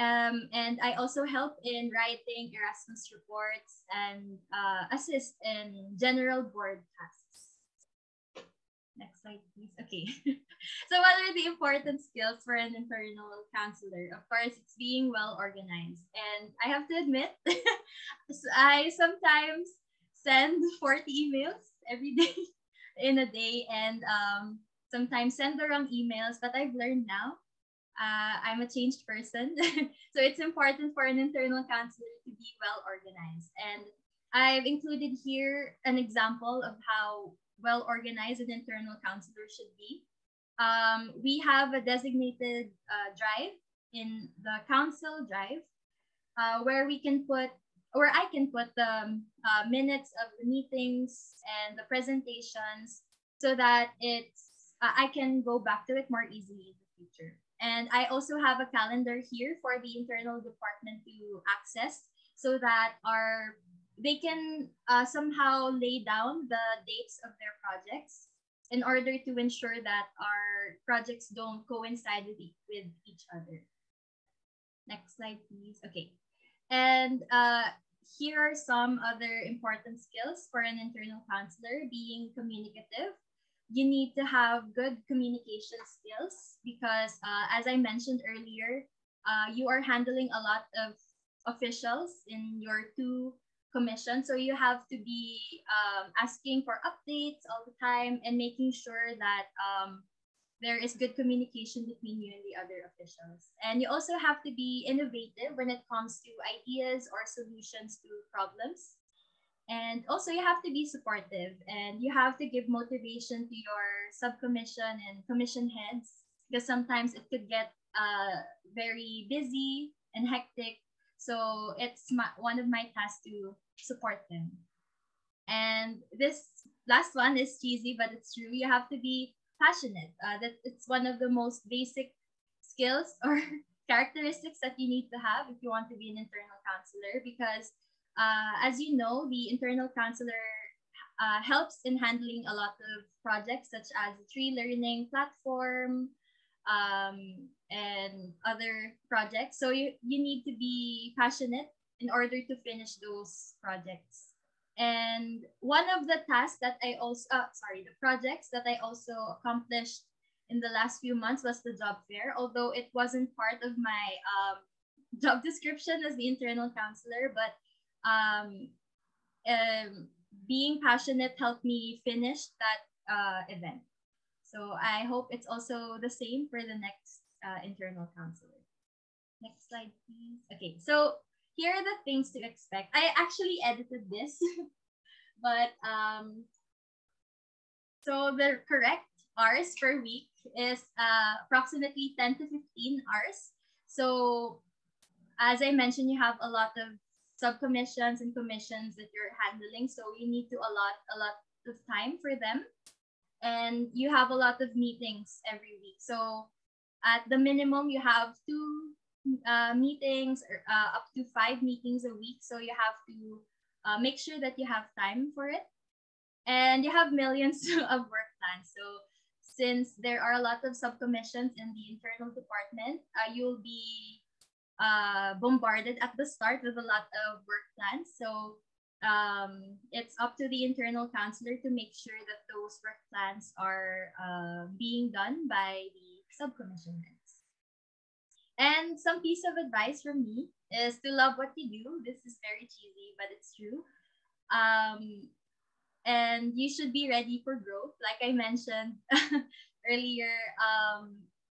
And I also help in writing Erasmus reports and assist in general board tasks. Next slide, please. Okay. So what are the important skills for an internal counselor? Of course, it's being well organized. And I have to admit, I sometimes send 40 emails every day in a day, and sometimes send the wrong emails, but I've learned now. I'm a changed person. So it's important for an internal counselor to be well organized. And I've included here an example of how well organized an internal counselor should be. We have a designated drive in the council drive where we can put, or I can put the minutes of the meetings and the presentations so that it's I can go back to it more easily in the future. And I also have a calendar here for the internal department to access so that they can somehow lay down the dates of their projects in order to ensure that our projects don't coincide with each other. Next slide, please. Okay. And here are some other important skills for an internal counselor: being communicative. You need to have good communication skills because, as I mentioned earlier, you are handling a lot of officials in your 2 commissions. So you have to be asking for updates all the time and making sure that there is good communication between you and the other officials. And you also have to be innovative when it comes to ideas or solutions to problems. And also you have to be supportive, and you have to give motivation to your subcommission and commission heads, because sometimes it could get very busy and hectic. So it's one of my tasks to support them. And this last one is cheesy, but it's true. You have to be passionate. That it's one of the most basic skills or characteristics that you need to have if you want to be an internal counselor, because as you know, the internal counselor helps in handling a lot of projects such as the tree learning platform and other projects. So you need to be passionate in order to finish those projects. And one of the tasks that I also, the projects that I also accomplished in the last few months was the job fair, although it wasn't part of my job description as the internal counselor, but being passionate helped me finish that event. So I hope it's also the same for the next internal counselor. Next slide, please. Okay, so here are the things to expect. I actually edited this, but so the correct hours per week is approximately 10 to 15 hours. So as I mentioned, you have a lot of subcommissions and commissions that you're handling, so you need to allot a lot of time for them, and you have a lot of meetings every week. So at the minimum, you have 2 meetings or up to 5 meetings a week, so you have to make sure that you have time for it, and you have millions of work plans. So since there are a lot of subcommissions in the internal department, you'll be bombarded at the start with a lot of work plans. So it's up to the internal counselor to make sure that those work plans are being done by the subcommission heads. And some piece of advice from me is to love what you do. This is very cheesy, but it's true. And you should be ready for growth. Like I mentioned earlier,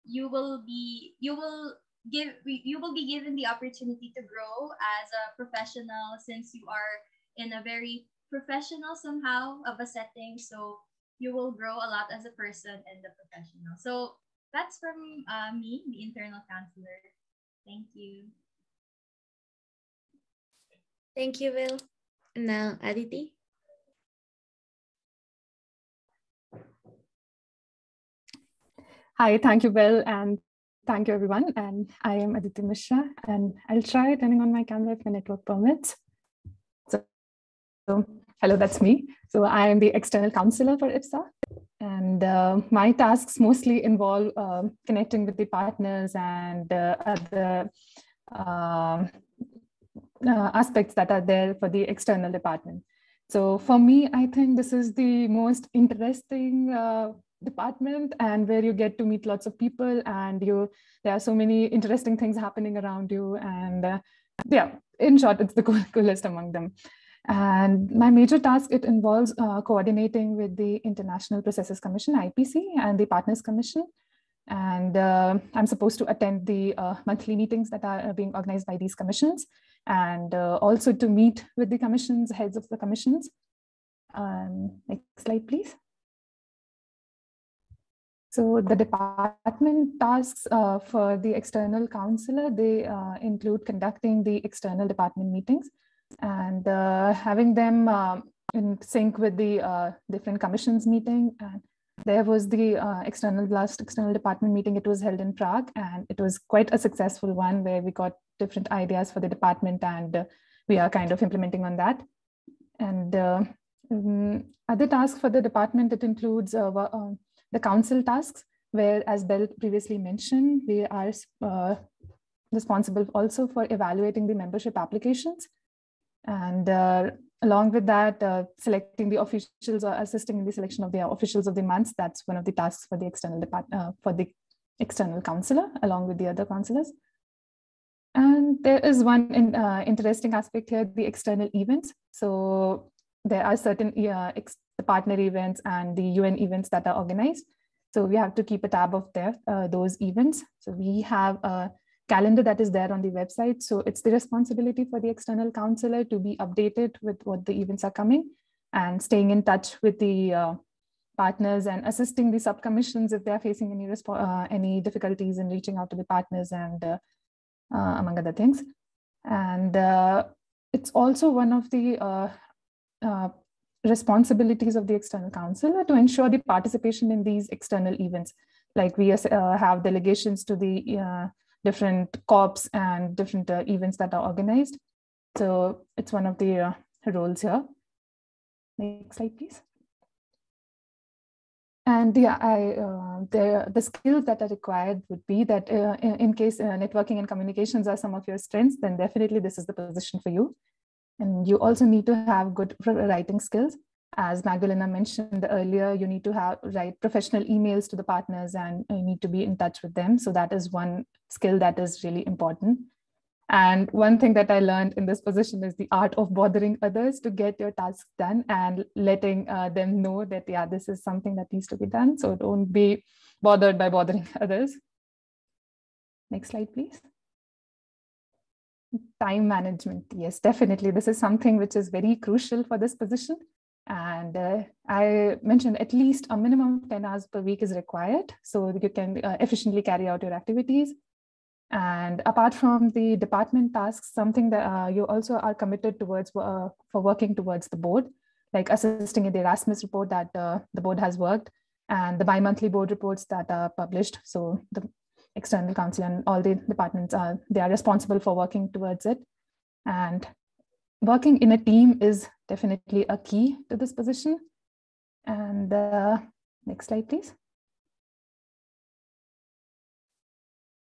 you will be given the opportunity to grow as a professional, since you are in a very professional somehow of a setting. So you will grow a lot as a person and a professional. So that's from me, the internal counselor. Thank you. Thank you, Bill. Now, Aditi. Hi, thank you, Bill, and thank you, everyone. And I am Aditi Mishra, and I'll try turning on my camera if the network permits. So hello, that's me. So I am the external counselor for IFSA, and my tasks mostly involve connecting with the partners and other aspects that are there for the external department. So for me, I think this is the most interesting department, and where you get to meet lots of people, and there are so many interesting things happening around you. And yeah, in short, it's the coolest among them. And my major task, it involves coordinating with the International Processes Commission, IPC, and the Partners Commission. And I'm supposed to attend the monthly meetings that are being organized by these commissions, and also to meet with the commissions, heads of the commissions. Next slide, please. So the department tasks for the external counselor, they include conducting the external department meetings and having them in sync with the different commissions meeting. And there was the last external department meeting. It was held in Prague, and it was quite a successful one, where we got different ideas for the department, and we are kind of implementing on that. And other tasks for the department, it includes the council tasks, where, as Belle previously mentioned, we are responsible also for evaluating the membership applications. And along with that, selecting the officials or assisting in the selection of the officials of the month. That's one of the tasks for the external department, for the external counselor, along with the other counselors. And there is one interesting aspect here, the external events. So there are certain partner events and the UN events that are organized. So we have to keep a tab of those events. So we have a calendar that is there on the website. So it's the responsibility for the external counselor to be updated with what the events are coming, and staying in touch with the partners and assisting the subcommissions if they are facing any difficulties in reaching out to the partners, and among other things. And it's also one of the responsibilities of the external counselor to ensure the participation in these external events. Like we have delegations to the different corps and different events that are organized. So it's one of the roles here. Next slide, please. And yeah, the skills that are required would be that in case networking and communications are some of your strengths, then definitely this is the position for you. And you also need to have good writing skills. As Magdalena mentioned earlier, you need to write professional emails to the partners, and you need to be in touch with them. So that is one skill that is really important. And one thing that I learned in this position is the art of bothering others to get your tasks done, and letting them know that, yeah, this is something that needs to be done. So don't be bothered by bothering others. Next slide, please. Time management. Yes, definitely. This is something which is very crucial for this position. And I mentioned at least a minimum of 10 hours per week is required, so you can efficiently carry out your activities. And apart from the department tasks, something that you also are committed towards for working towards the board, like assisting in the Erasmus report that the board has worked, and the bi-monthly board reports that are published. So the external council and all the departments they are responsible for working towards it. And working in a team is definitely a key to this position. And next slide, please.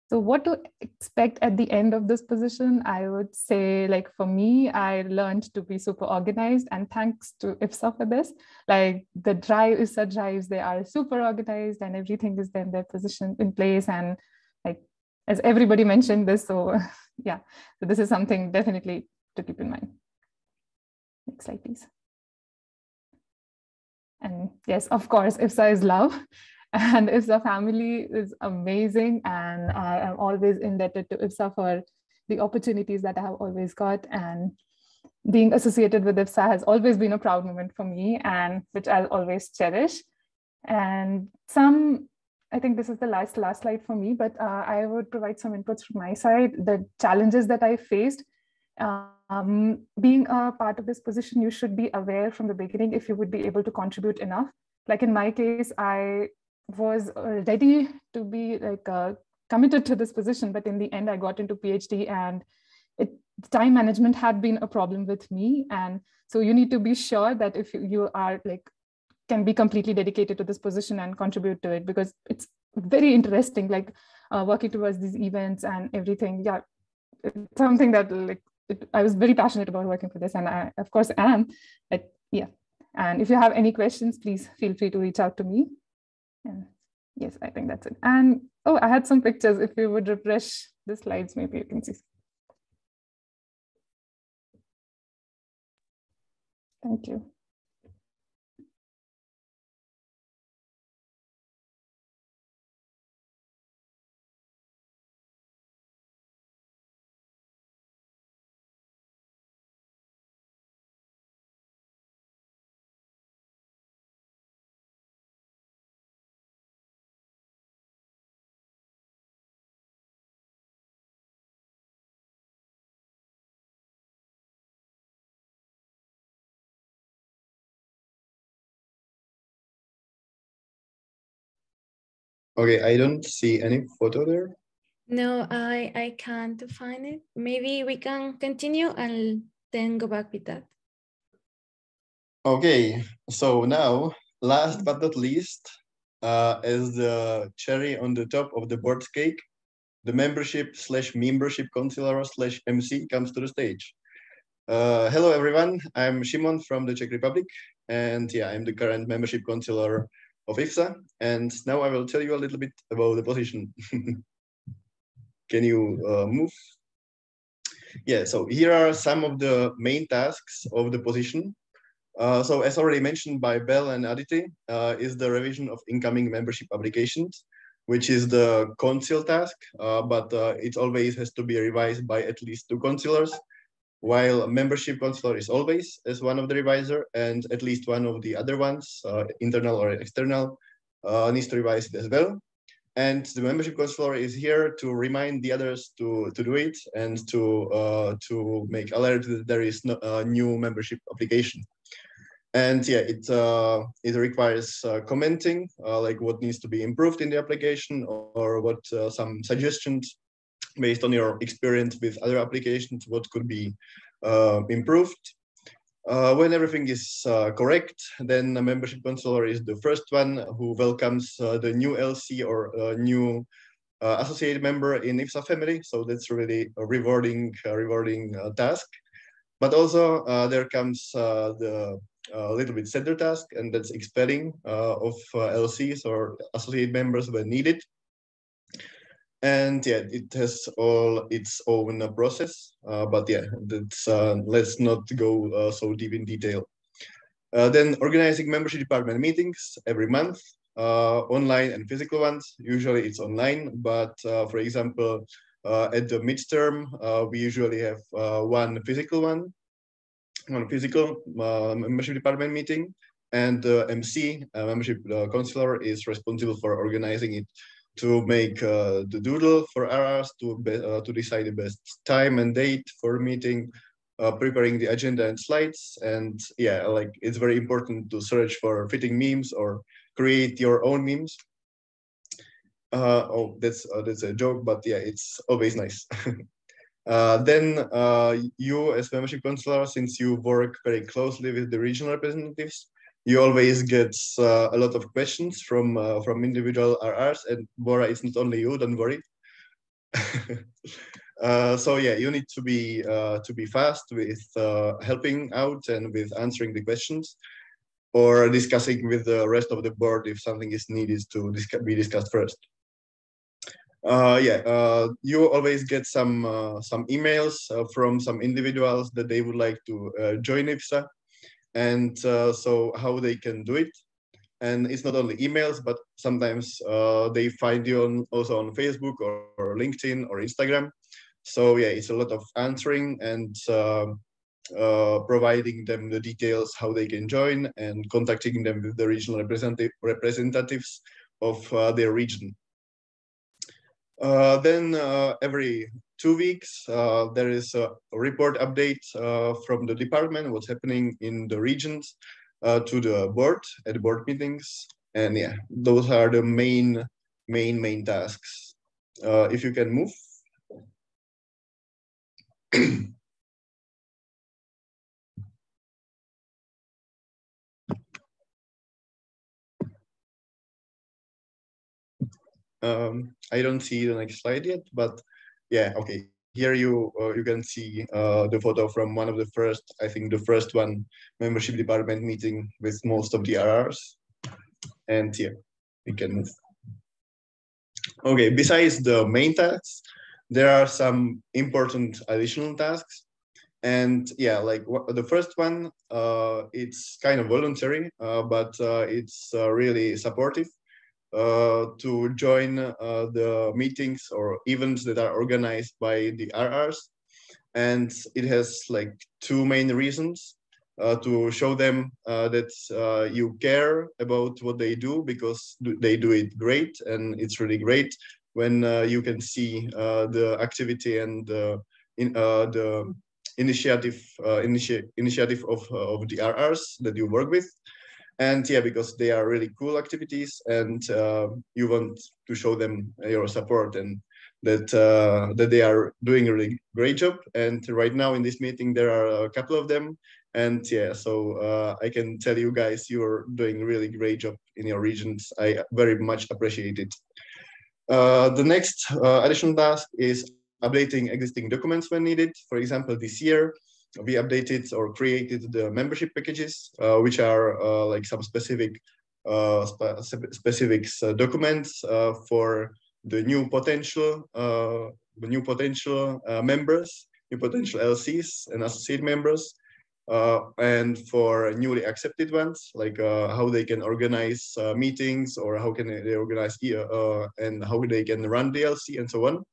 So what to expect at the end of this position? I would say, like, for me, I learned to be super organized, and thanks to IFSA for this. Like, the IFSA drives, they are super organized, and everything is in their position in place. And like, as everybody mentioned this, so yeah, so this is something definitely to keep in mind. Next slide, please. And yes, of course, IFSA is love. And IFSA family is amazing, and I am always indebted to IFSA for the opportunities that I have always got. And being associated with IFSA has always been a proud moment for me, and which I'll always cherish. And I think this is the last slide for me, but I would provide some inputs from my side. The challenges that I faced, being a part of this position, you should be aware from the beginning if you would be able to contribute enough. Like in my case, I was ready to be like committed to this position, but in the end I got into PhD, and time management had been a problem with me. And so you need to be sure that if you are like can be completely dedicated to this position and contribute to it, because it's very interesting, like working towards these events and everything. Yeah, it's something that I was very passionate about working for this, and I, of course, am. Yeah. And if you have any questions, please feel free to reach out to me. And yes, I think that's it. And oh, I had some pictures. If you would refresh the slides, maybe you can see. Thank you. Okay, I don't see any photo there. No, I can't find it. Maybe we can continue and then go back with that. Okay, so now, last but not least, as the cherry on the top of the board cake, the membership/membership councilor/MC comes to the stage. Hello, everyone. I'm Šimon from the Czech Republic, and yeah, I'm the current membership councilor of IFSA. And now I will tell you a little bit about the position. Can you move? Yeah, so here are some of the main tasks of the position. So as already mentioned by Belle and Aditi, is the revision of incoming membership applications, which is the council task, but it always has to be revised by at least 2 councilors, while membership councilor is always as one of the reviser, and at least one of the other ones, internal or external, needs to revise it as well. And the membership councilor is here to remind the others to do it and to make alert that there is no, new membership application. And yeah, it requires commenting, like what needs to be improved in the application, or what some suggestions based on your experience with other applications, what could be improved. When everything is correct, then the membership councilor is the first one who welcomes the new LC or new associate member in IFSA family. So that's really a rewarding task. But also there comes the little bit sadder task, and that's expelling of LCs or associate members when needed. And yeah, it has all its own process, but yeah, that's, let's not go so deep in detail. Then organizing membership department meetings every month, online and physical ones. Usually it's online, but for example, at the midterm, we usually have one physical membership department meeting, and the MC, membership councilor, is responsible for organizing it, to make the doodle for RRs, to decide the best time and date for meeting, preparing the agenda and slides. And yeah, like it's very important to search for fitting memes or create your own memes. Oh, that's a joke, but yeah, it's always nice. Then you as membership councilor, since you work very closely with the regional representatives, you always get a lot of questions from individual RRs, and Bora, it's not only you, don't worry. So yeah, you need to be fast with helping out and with answering the questions, or discussing with the rest of the board if something is needed to be discussed first. You always get some emails from some individuals that they would like to join IFSA, and so how they can do it. And it's not only emails, but sometimes they find you also on Facebook or LinkedIn or Instagram. So yeah, it's a lot of answering and providing them the details how they can join, and contacting them with the regional representatives of their region. Then every 2 weeks, there is a report update from the department, what's happening in the regions, to the board at board meetings. And yeah, those are the main tasks. If you can move. I don't see the next slide yet, but yeah, okay, here you can see the photo from one of the first, I think the first one, membership department meeting with most of the RRs. And here we can move. Okay, besides the main tasks, there are some important additional tasks. And yeah, like the first one, it's kind of voluntary, but it's really supportive to join the meetings or events that are organized by the RRs. And it has like two main reasons. To show them that you care about what they do, because they do it great, and it's really great when you can see the activity and the initiative of the RRs that you work with. And yeah, because they are really cool activities, and you want to show them your support and that they are doing a really great job. And right now in this meeting, there are a couple of them. And yeah, so I can tell you guys, you're doing a really great job in your regions. I very much appreciate it. The next additional task is updating existing documents when needed. For example, this year, we updated or created the membership packages, which are like some specific documents for the new potential members, new potential LCs and associate members. And for newly accepted ones, like how they can organize meetings, or how can they organize and how they can run DLC and so on.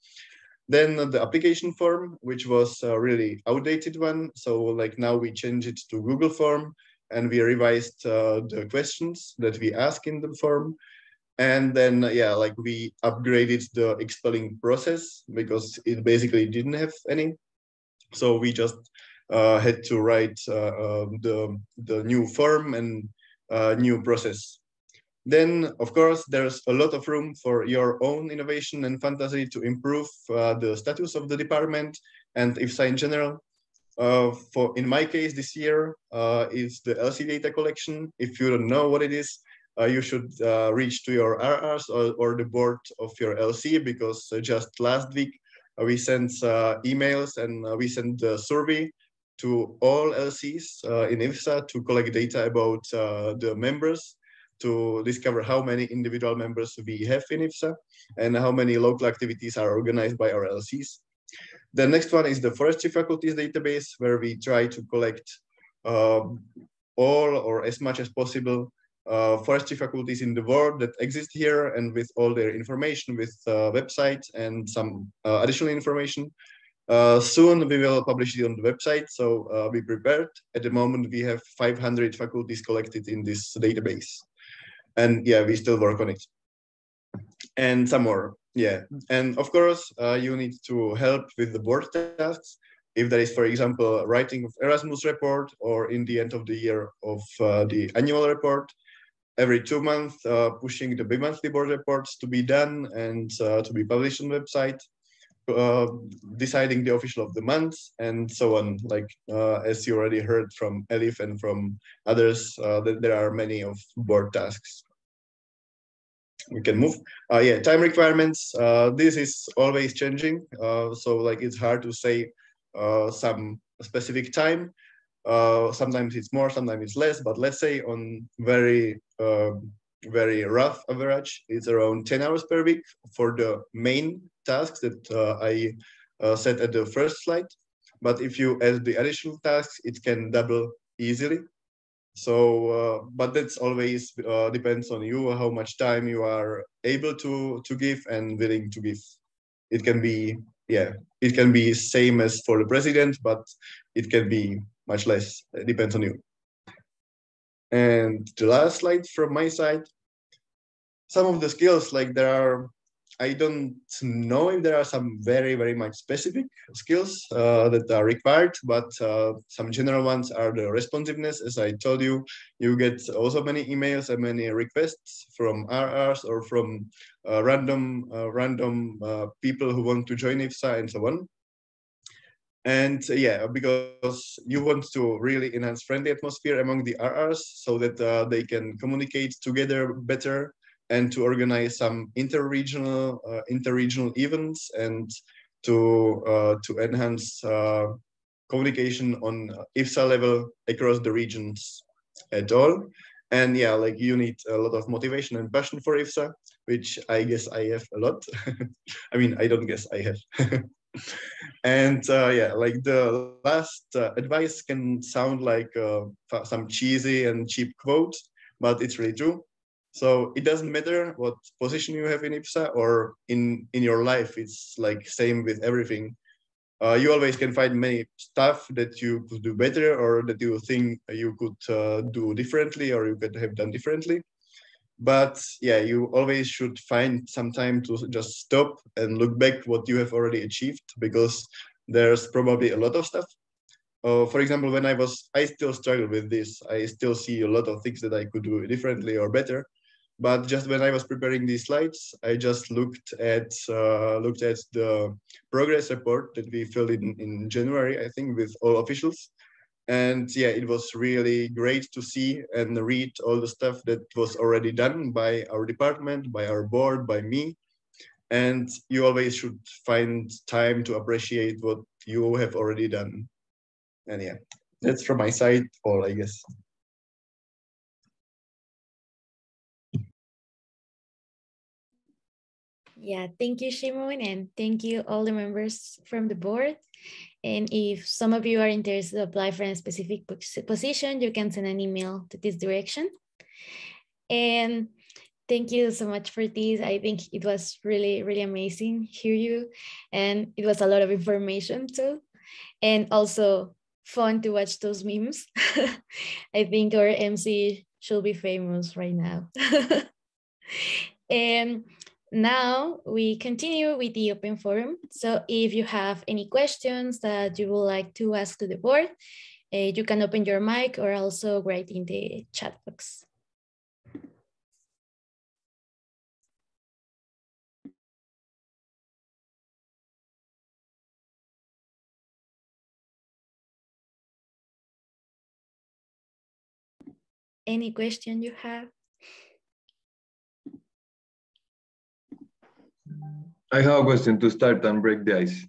Then the application form, which was a really outdated one. So like now we change it to Google form, and we revised the questions that we ask in the form. And then, yeah, like we upgraded the expelling process because it basically didn't have any. So we just had to write the new form and new process. Then, of course, there's a lot of room for your own innovation and fantasy to improve the status of the department and IFSA in general. In my case, this year is the LC data collection. If you don't know what it is, you should reach to your RRs or the board of your LC, because just last week we sent emails and we sent a survey to all LCs in IFSA to collect data about the members, to discover how many individual members we have in IFSA and how many local activities are organized by our LCs. The next one is the forestry faculties database, where we try to collect all or as much as possible forestry faculties in the world that exist here, and with all their information, with website and some additional information. Soon we will publish it on the website, so be prepared. At the moment, we have 500 faculties collected in this database. And yeah, we still work on it. And some more, yeah. And of course, you need to help with the board tasks. If there is, for example, writing of Erasmus report, or in the end of the year of the annual report, every 2 months, pushing the bi-monthly board reports to be done and to be published on the website, deciding the official of the month, and so on. Like, as you already heard from Elif and from others, that there are many of board tasks. We can move. Yeah, time requirements. This is always changing. So like it's hard to say some specific time. Sometimes it's more, sometimes it's less, but let's say on very rough average, it's around 10 hours per week for the main tasks that I set at the first slide. But if you add the additional tasks, it can double easily. So, but that's always depends on you, how much time you are able to give and willing to give. It can be, yeah, it can be same as for the president, but it can be much less. It depends on you. And the last slide from my side, some of the skills, like there are, I don't know if there are some very much specific skills that are required, but some general ones are the responsiveness. As I told you, you get also many emails and many requests from RRs or from random people who want to join IFSA and so on. And yeah, because you want to really enhance friendly atmosphere among the RRs so that they can communicate together better, and to organize some interregional events, and to enhance communication on IFSA level across the regions at all. And yeah, like you need a lot of motivation and passion for IFSA, which I guess I have a lot. I mean, I don't guess I have. And yeah, like the last advice can sound like some cheesy and cheap quote, but it's really true. So it doesn't matter what position you have in IFSA or in your life. It's like same with everything. You always can find many stuff that you could do better or that you think you could do differently or you could have done differently. But yeah, you always should find some time to just stop and look back what you have already achieved, because there's probably a lot of stuff. For example, when I still struggle with this. I still see a lot of things that I could do differently or better. But just when I was preparing these slides, I just looked at the progress report that we filled in January, I think, with all officials. And yeah, it was really great to see and read all the stuff that was already done by our department, by our board, by me. And you always should find time to appreciate what you have already done. And yeah, that's from my side all, I guess. Yeah, thank you, Šimon, and thank you all the members from the board. And if some of you are interested to apply for a specific position, you can send an email to this direction. And thank you so much for this. I think it was really, really amazing hear you. And it was a lot of information too. And also fun to watch those memes. I think our MC should be famous right now. And now we continue with the open forum. So if you have any questions that you would like to ask to the board, you can open your mic or also write in the chat box. Any question you have? I have a question to start and break the ice.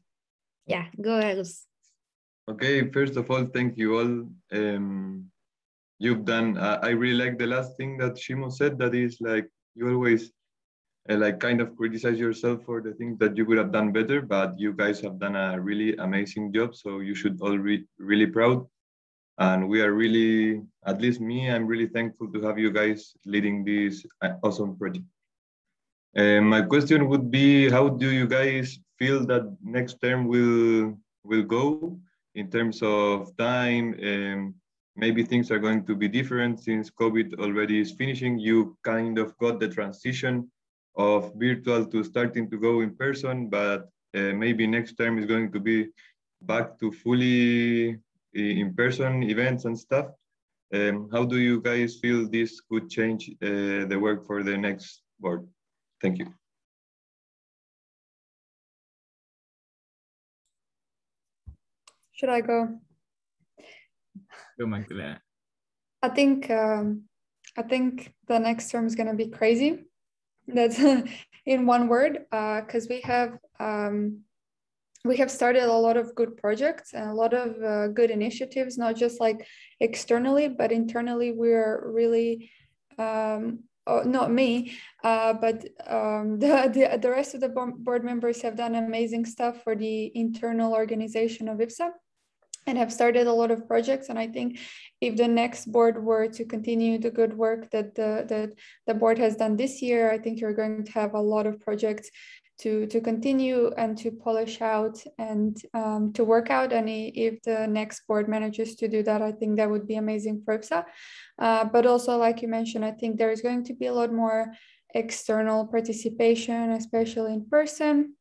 Yeah, go ahead. Okay, first of all, thank you all. You've done, I really like the last thing that Šimon said, that is like, you always like kind of criticize yourself for the things that you could have done better, but you guys have done a really amazing job. So you should all be really proud. And we are really, at least me, I'm really thankful to have you guys leading this awesome project. My question would be, how do you guys feel that next term will go in terms of time? Maybe things are going to be different since COVID already is finishing. You kind of got the transition of virtual to starting to go in person, but maybe next term is going to be back to fully in-person events and stuff. How do you guys feel this could change the work for the next board? Thank you. Should I go? Go, Magdalena. I think the next term is going to be crazy. That's in one word, because we have started a lot of good projects and a lot of good initiatives, not just like externally, but internally. We're really not me, but the rest of the board members have done amazing stuff for the internal organization of IFSA and have started a lot of projects. And I think if the next board were to continue the good work that the board has done this year, I think you're going to have a lot of projects to continue and to polish out and to work out. And if the next board manages to do that, I think that would be amazing for IFSA. But also, like you mentioned, I think there is going to be a lot more external participation, especially in person.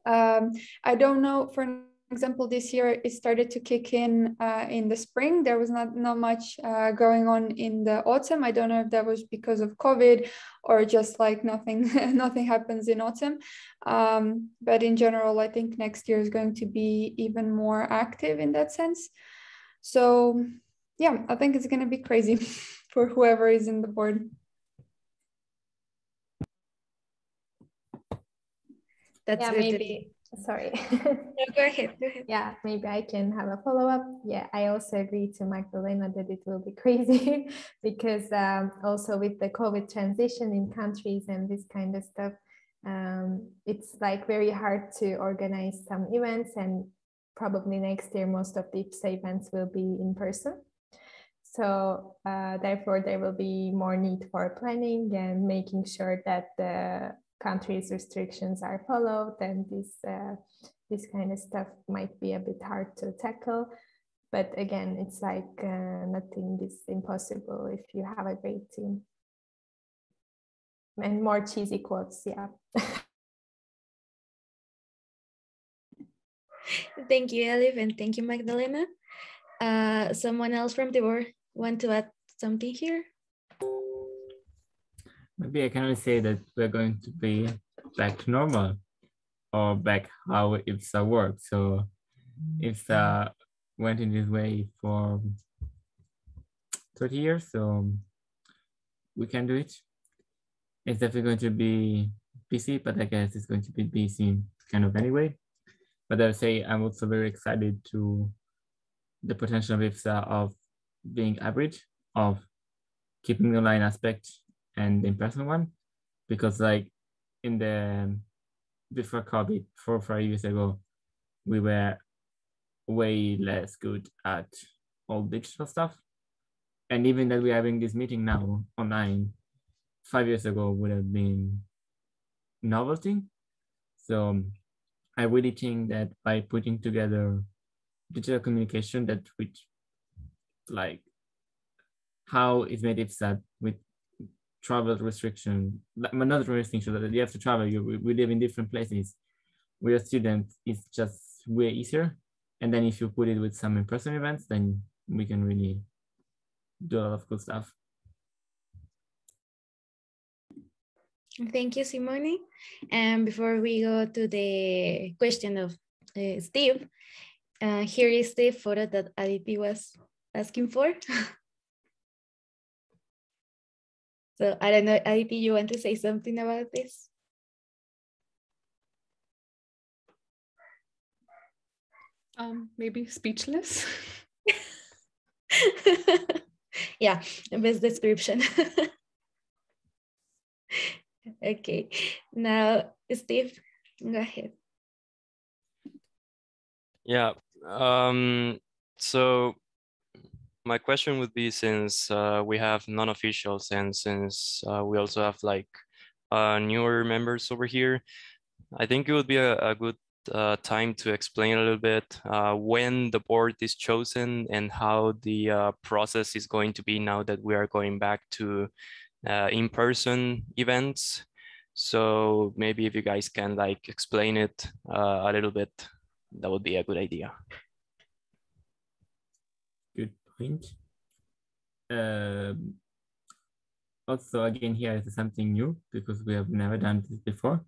I don't know, for example, this year it started to kick in the spring. There was not much going on in the autumn. I don't know if that was because of COVID or just like nothing happens in autumn. But in general, I think next year is going to be even more active in that sense. So yeah, I think it's going to be crazy for whoever is in the board. That's yeah, good. maybe Sorry. No, go ahead. Go ahead. Yeah, maybe I can have a follow-up. Yeah, I also agree to Magdalena that it will be crazy because also with the COVID transition in countries and this kind of stuff, it's like very hard to organize some events, and probably next year most of the IFSA events will be in person. So therefore there will be more need for planning and making sure that the country's restrictions are followed, and this kind of stuff might be a bit hard to tackle. But again, it's like nothing is impossible if you have a great team. And more cheesy quotes, yeah. Thank you, Elif, and thank you, Magdalena. Someone else from the board want to add something here? Maybe I can only say that we're going to be back to normal, or back how IFSA works. So IFSA went in this way for 30 years, so we can do it. It's definitely going to be busy, but I guess it's going to be busy kind of anyway. But I would say I'm also very excited to the potential of IFSA of being hybrid, of keeping the online aspect and the in-person one, because like in the before COVID 4 or 5 years ago, we were way less good at all digital stuff. And even that we're having this meeting now online, 5 years ago would have been novelty. So I really think that by putting together digital communication, that which like how is made IFSA with travel restriction, not restriction, that you have to travel, we live in different places. We're students, it's just way easier. And then if you put it with some in-person events, then we can really do a lot of cool stuff. Thank you, Simone. And before we go to the question of Steve, here is the photo that Aditi was asking for. So I don't know, Aditi, you want to say something about this? Maybe speechless. Yeah, best description. Okay, now Steve, go ahead. Yeah, so my question would be, since we have non-officials and since we also have like newer members over here, I think it would be a good time to explain a little bit when the board is chosen and how the process is going to be now that we are going back to in-person events. So maybe if you guys can like explain it a little bit, that would be a good idea. Good point. Also, again, here is something new because we have never done this before.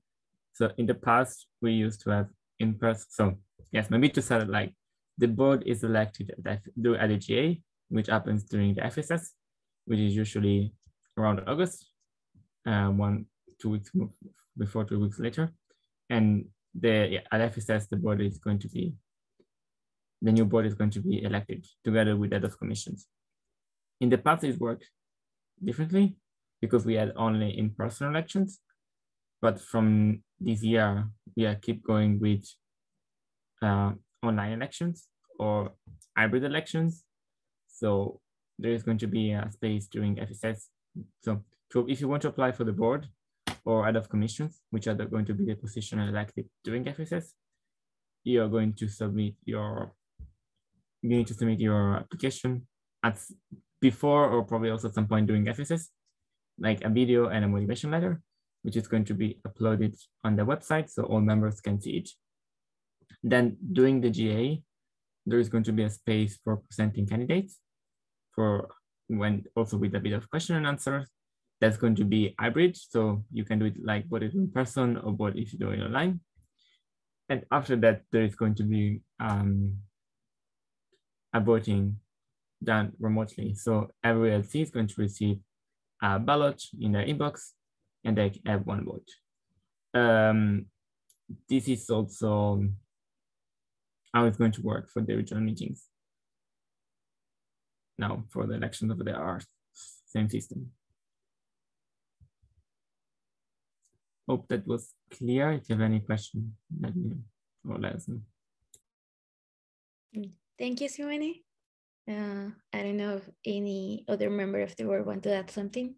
So in the past, we used to have in-person. So yes, maybe to start, like the board is elected at the GA, which happens during the FSS, which is usually around August, 2 weeks before, 2 weeks later. And at FSS, the board is going to be, the new board is going to be elected together with other commissions. In the past, it worked differently because we had only in-person elections. But from this year, we keep going with online elections or hybrid elections. So there is going to be a space during FSS. So if you want to apply for the board or other commissions, which are going to be the position elected during FSS, you're going to submit your application before or probably also at some point during FSS, like a video and a motivation letter, which is going to be uploaded on the website so all members can see it. Then during the GA, there is going to be a space for presenting candidates also with a bit of question and answers. That's going to be hybrid, so you can do it like both in person or both if you do it online. And after that, there is going to be a voting done remotely. So every LC is going to receive a ballot in their inbox and they have one vote. this is also how it's going to work for the regional meetings. Now for the elections of the R, same system. Hope that was clear. If you have any question, let me or let us know. Thank you, Simone. I don't know if any other member of the board want to add something,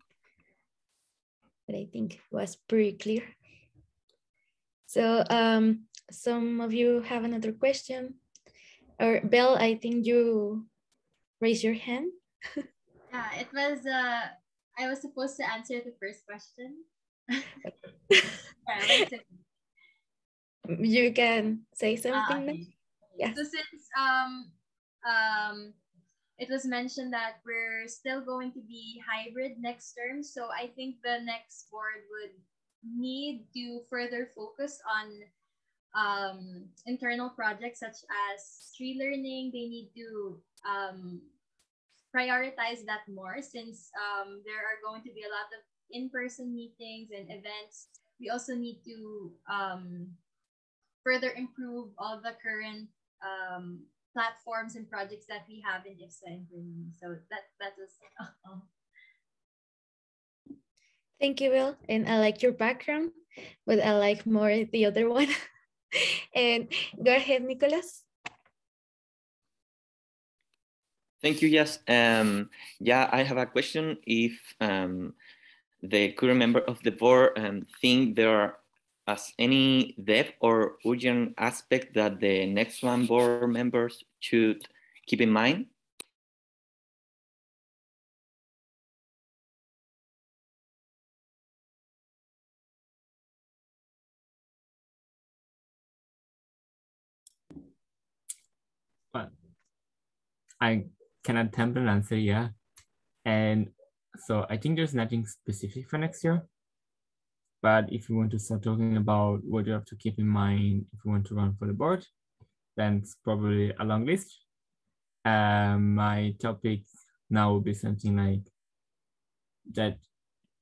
but I think it was pretty clear. So some of you have another question. Or Belle, I think you raised your hand. Yeah, it was, I was supposed to answer the first question. You can say something now. Okay. Yeah. So since it was mentioned that we're still going to be hybrid next term, so I think the next board would need to further focus on internal projects such as tree learning. They need to prioritize that more, since there are going to be a lot of in-person meetings and events. We also need to further improve all the current platforms and projects that we have in IFSA internally. So that was Thank you, Bill. And I like your background, but I like more the other one. And go ahead, Nicolas. Thank you. Yes. Yeah, I have a question. If the current member of the board think there are as any depth or urgent aspect that the next one board members should keep in mind? But I can attempt an answer, yeah. And so I think there's nothing specific for next year. But if you want to start talking about what you have to keep in mind if you want to run for the board, then it's probably a long list. My topic now will be something like that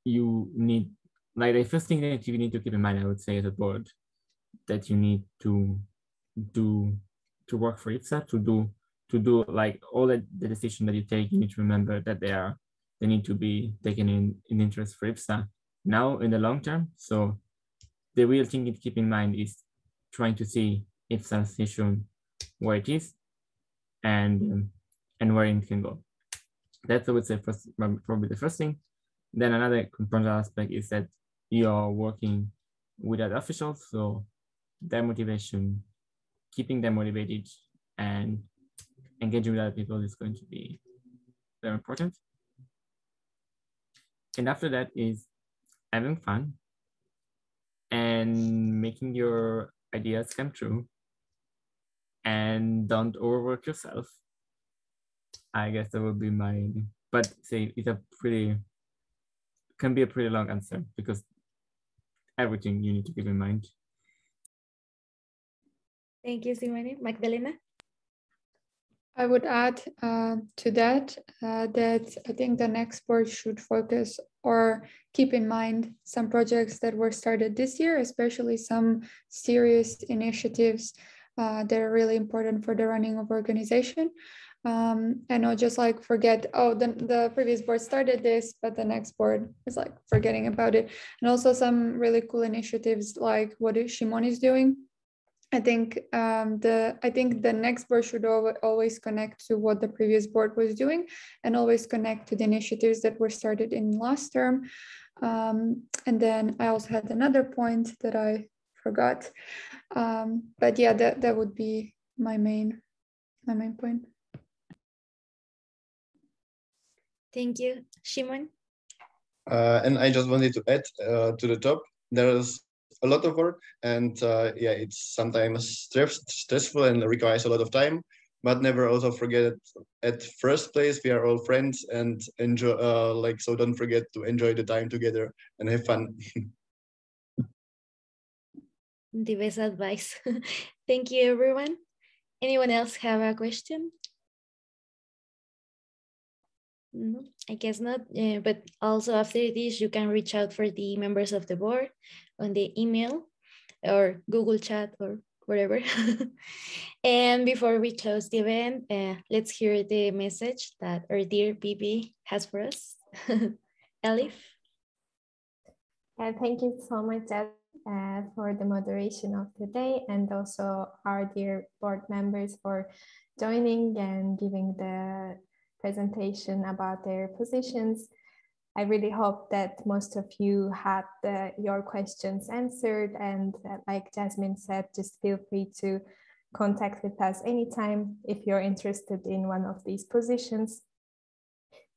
you need, like the first thing that you need to keep in mind, I would say as a board, that you need to work for IFSA, to do like all the decisions that you take, you need to remember that they need to be taken in interest for IFSA now in the long term. So the real thing to keep in mind is trying to see IFSA's decision where it is and where it can go. That's, I would say, first, probably the first thing. Then another component aspect is that you're working with other officials, so their motivation, keeping them motivated and engaging with other people is going to be very important. And after that is having fun and making your ideas come true, and don't overwork yourself. I guess that would be my, but say it's can be a pretty long answer because everything you need to keep in mind. Thank you, Simone. Magdalena? I would add to that that I think the next board should focus or keep in mind some projects that were started this year, especially some serious initiatives that are really important for the running of organization. And not just like forget, oh, the previous board started this, but the next board is like forgetting about it. And also some really cool initiatives like what Šimon is doing. I think the next board should always connect to what the previous board was doing and always connect to the initiatives that were started in last term. And then I also had another point that I forgot. But yeah, that would be my main point. Thank you. Šimon? And I just wanted to add to the top, there's a lot of work, and yeah, it's sometimes stressful and requires a lot of time, but never also forget at first place we are all friends and enjoy so don't forget to enjoy the time together and have fun. The best advice. Thank you, everyone. Anyone else have a question? No, I guess not. But also after this, you can reach out for the members of the board on the email or Google Chat or whatever. And before we close the event, let's hear the message that our dear BB has for us. Elif. Thank you so much, for the moderation of today, and also our dear board members for joining and giving the presentation about their positions. I really hope that most of you had your questions answered, and like Jasmine said, just feel free to contact with us anytime if you're interested in one of these positions.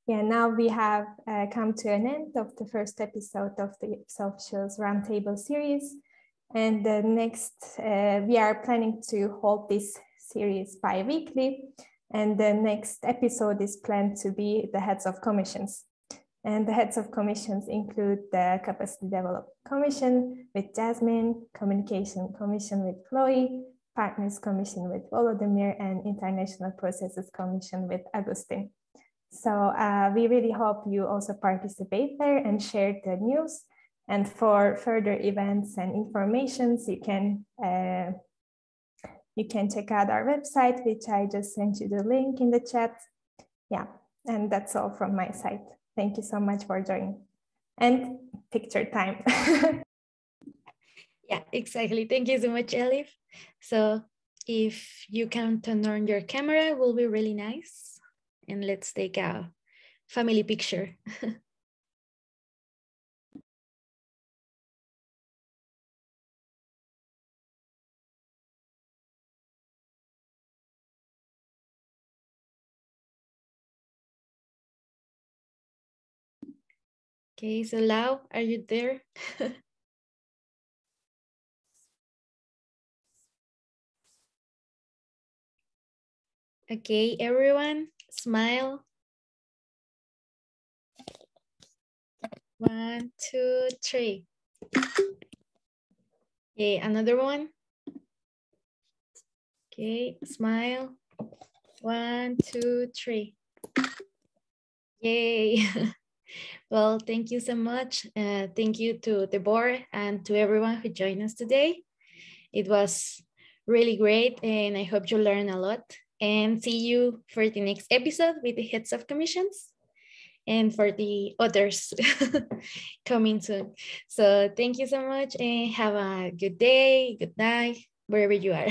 Yeah, now we have come to an end of the first episode of the IFSA Officials Roundtable Series. And the next, we are planning to hold this series bi-weekly. And the next episode is planned to be the heads of commissions. And the heads of commissions include the Capacity Development Commission with Jasmine, Communication Commission with Chloe, Partners Commission with Volodymyr, and International Processes Commission with Agustin. So we really hope you also participate there and share the news. And for further events and informations, you can check out our website, which I just sent you the link in the chat. Yeah, and that's all from my side. Thank you so much for joining. And picture time. Yeah, exactly. Thank you so much, Elif. So if you can turn on your camera, it will be really nice. And let's take a family picture. Okay, so Lau, are you there? Okay, everyone, smile. 1, 2, 3. Okay, another one. Okay, smile. 1, 2, 3. Yay. Well, thank you so much. Thank you to the board and to everyone who joined us today. It was really great, and I hope you learned a lot. And see you for the next episode with the heads of commissions and for the others coming soon. So thank you so much, and have a good day, good night, wherever you are.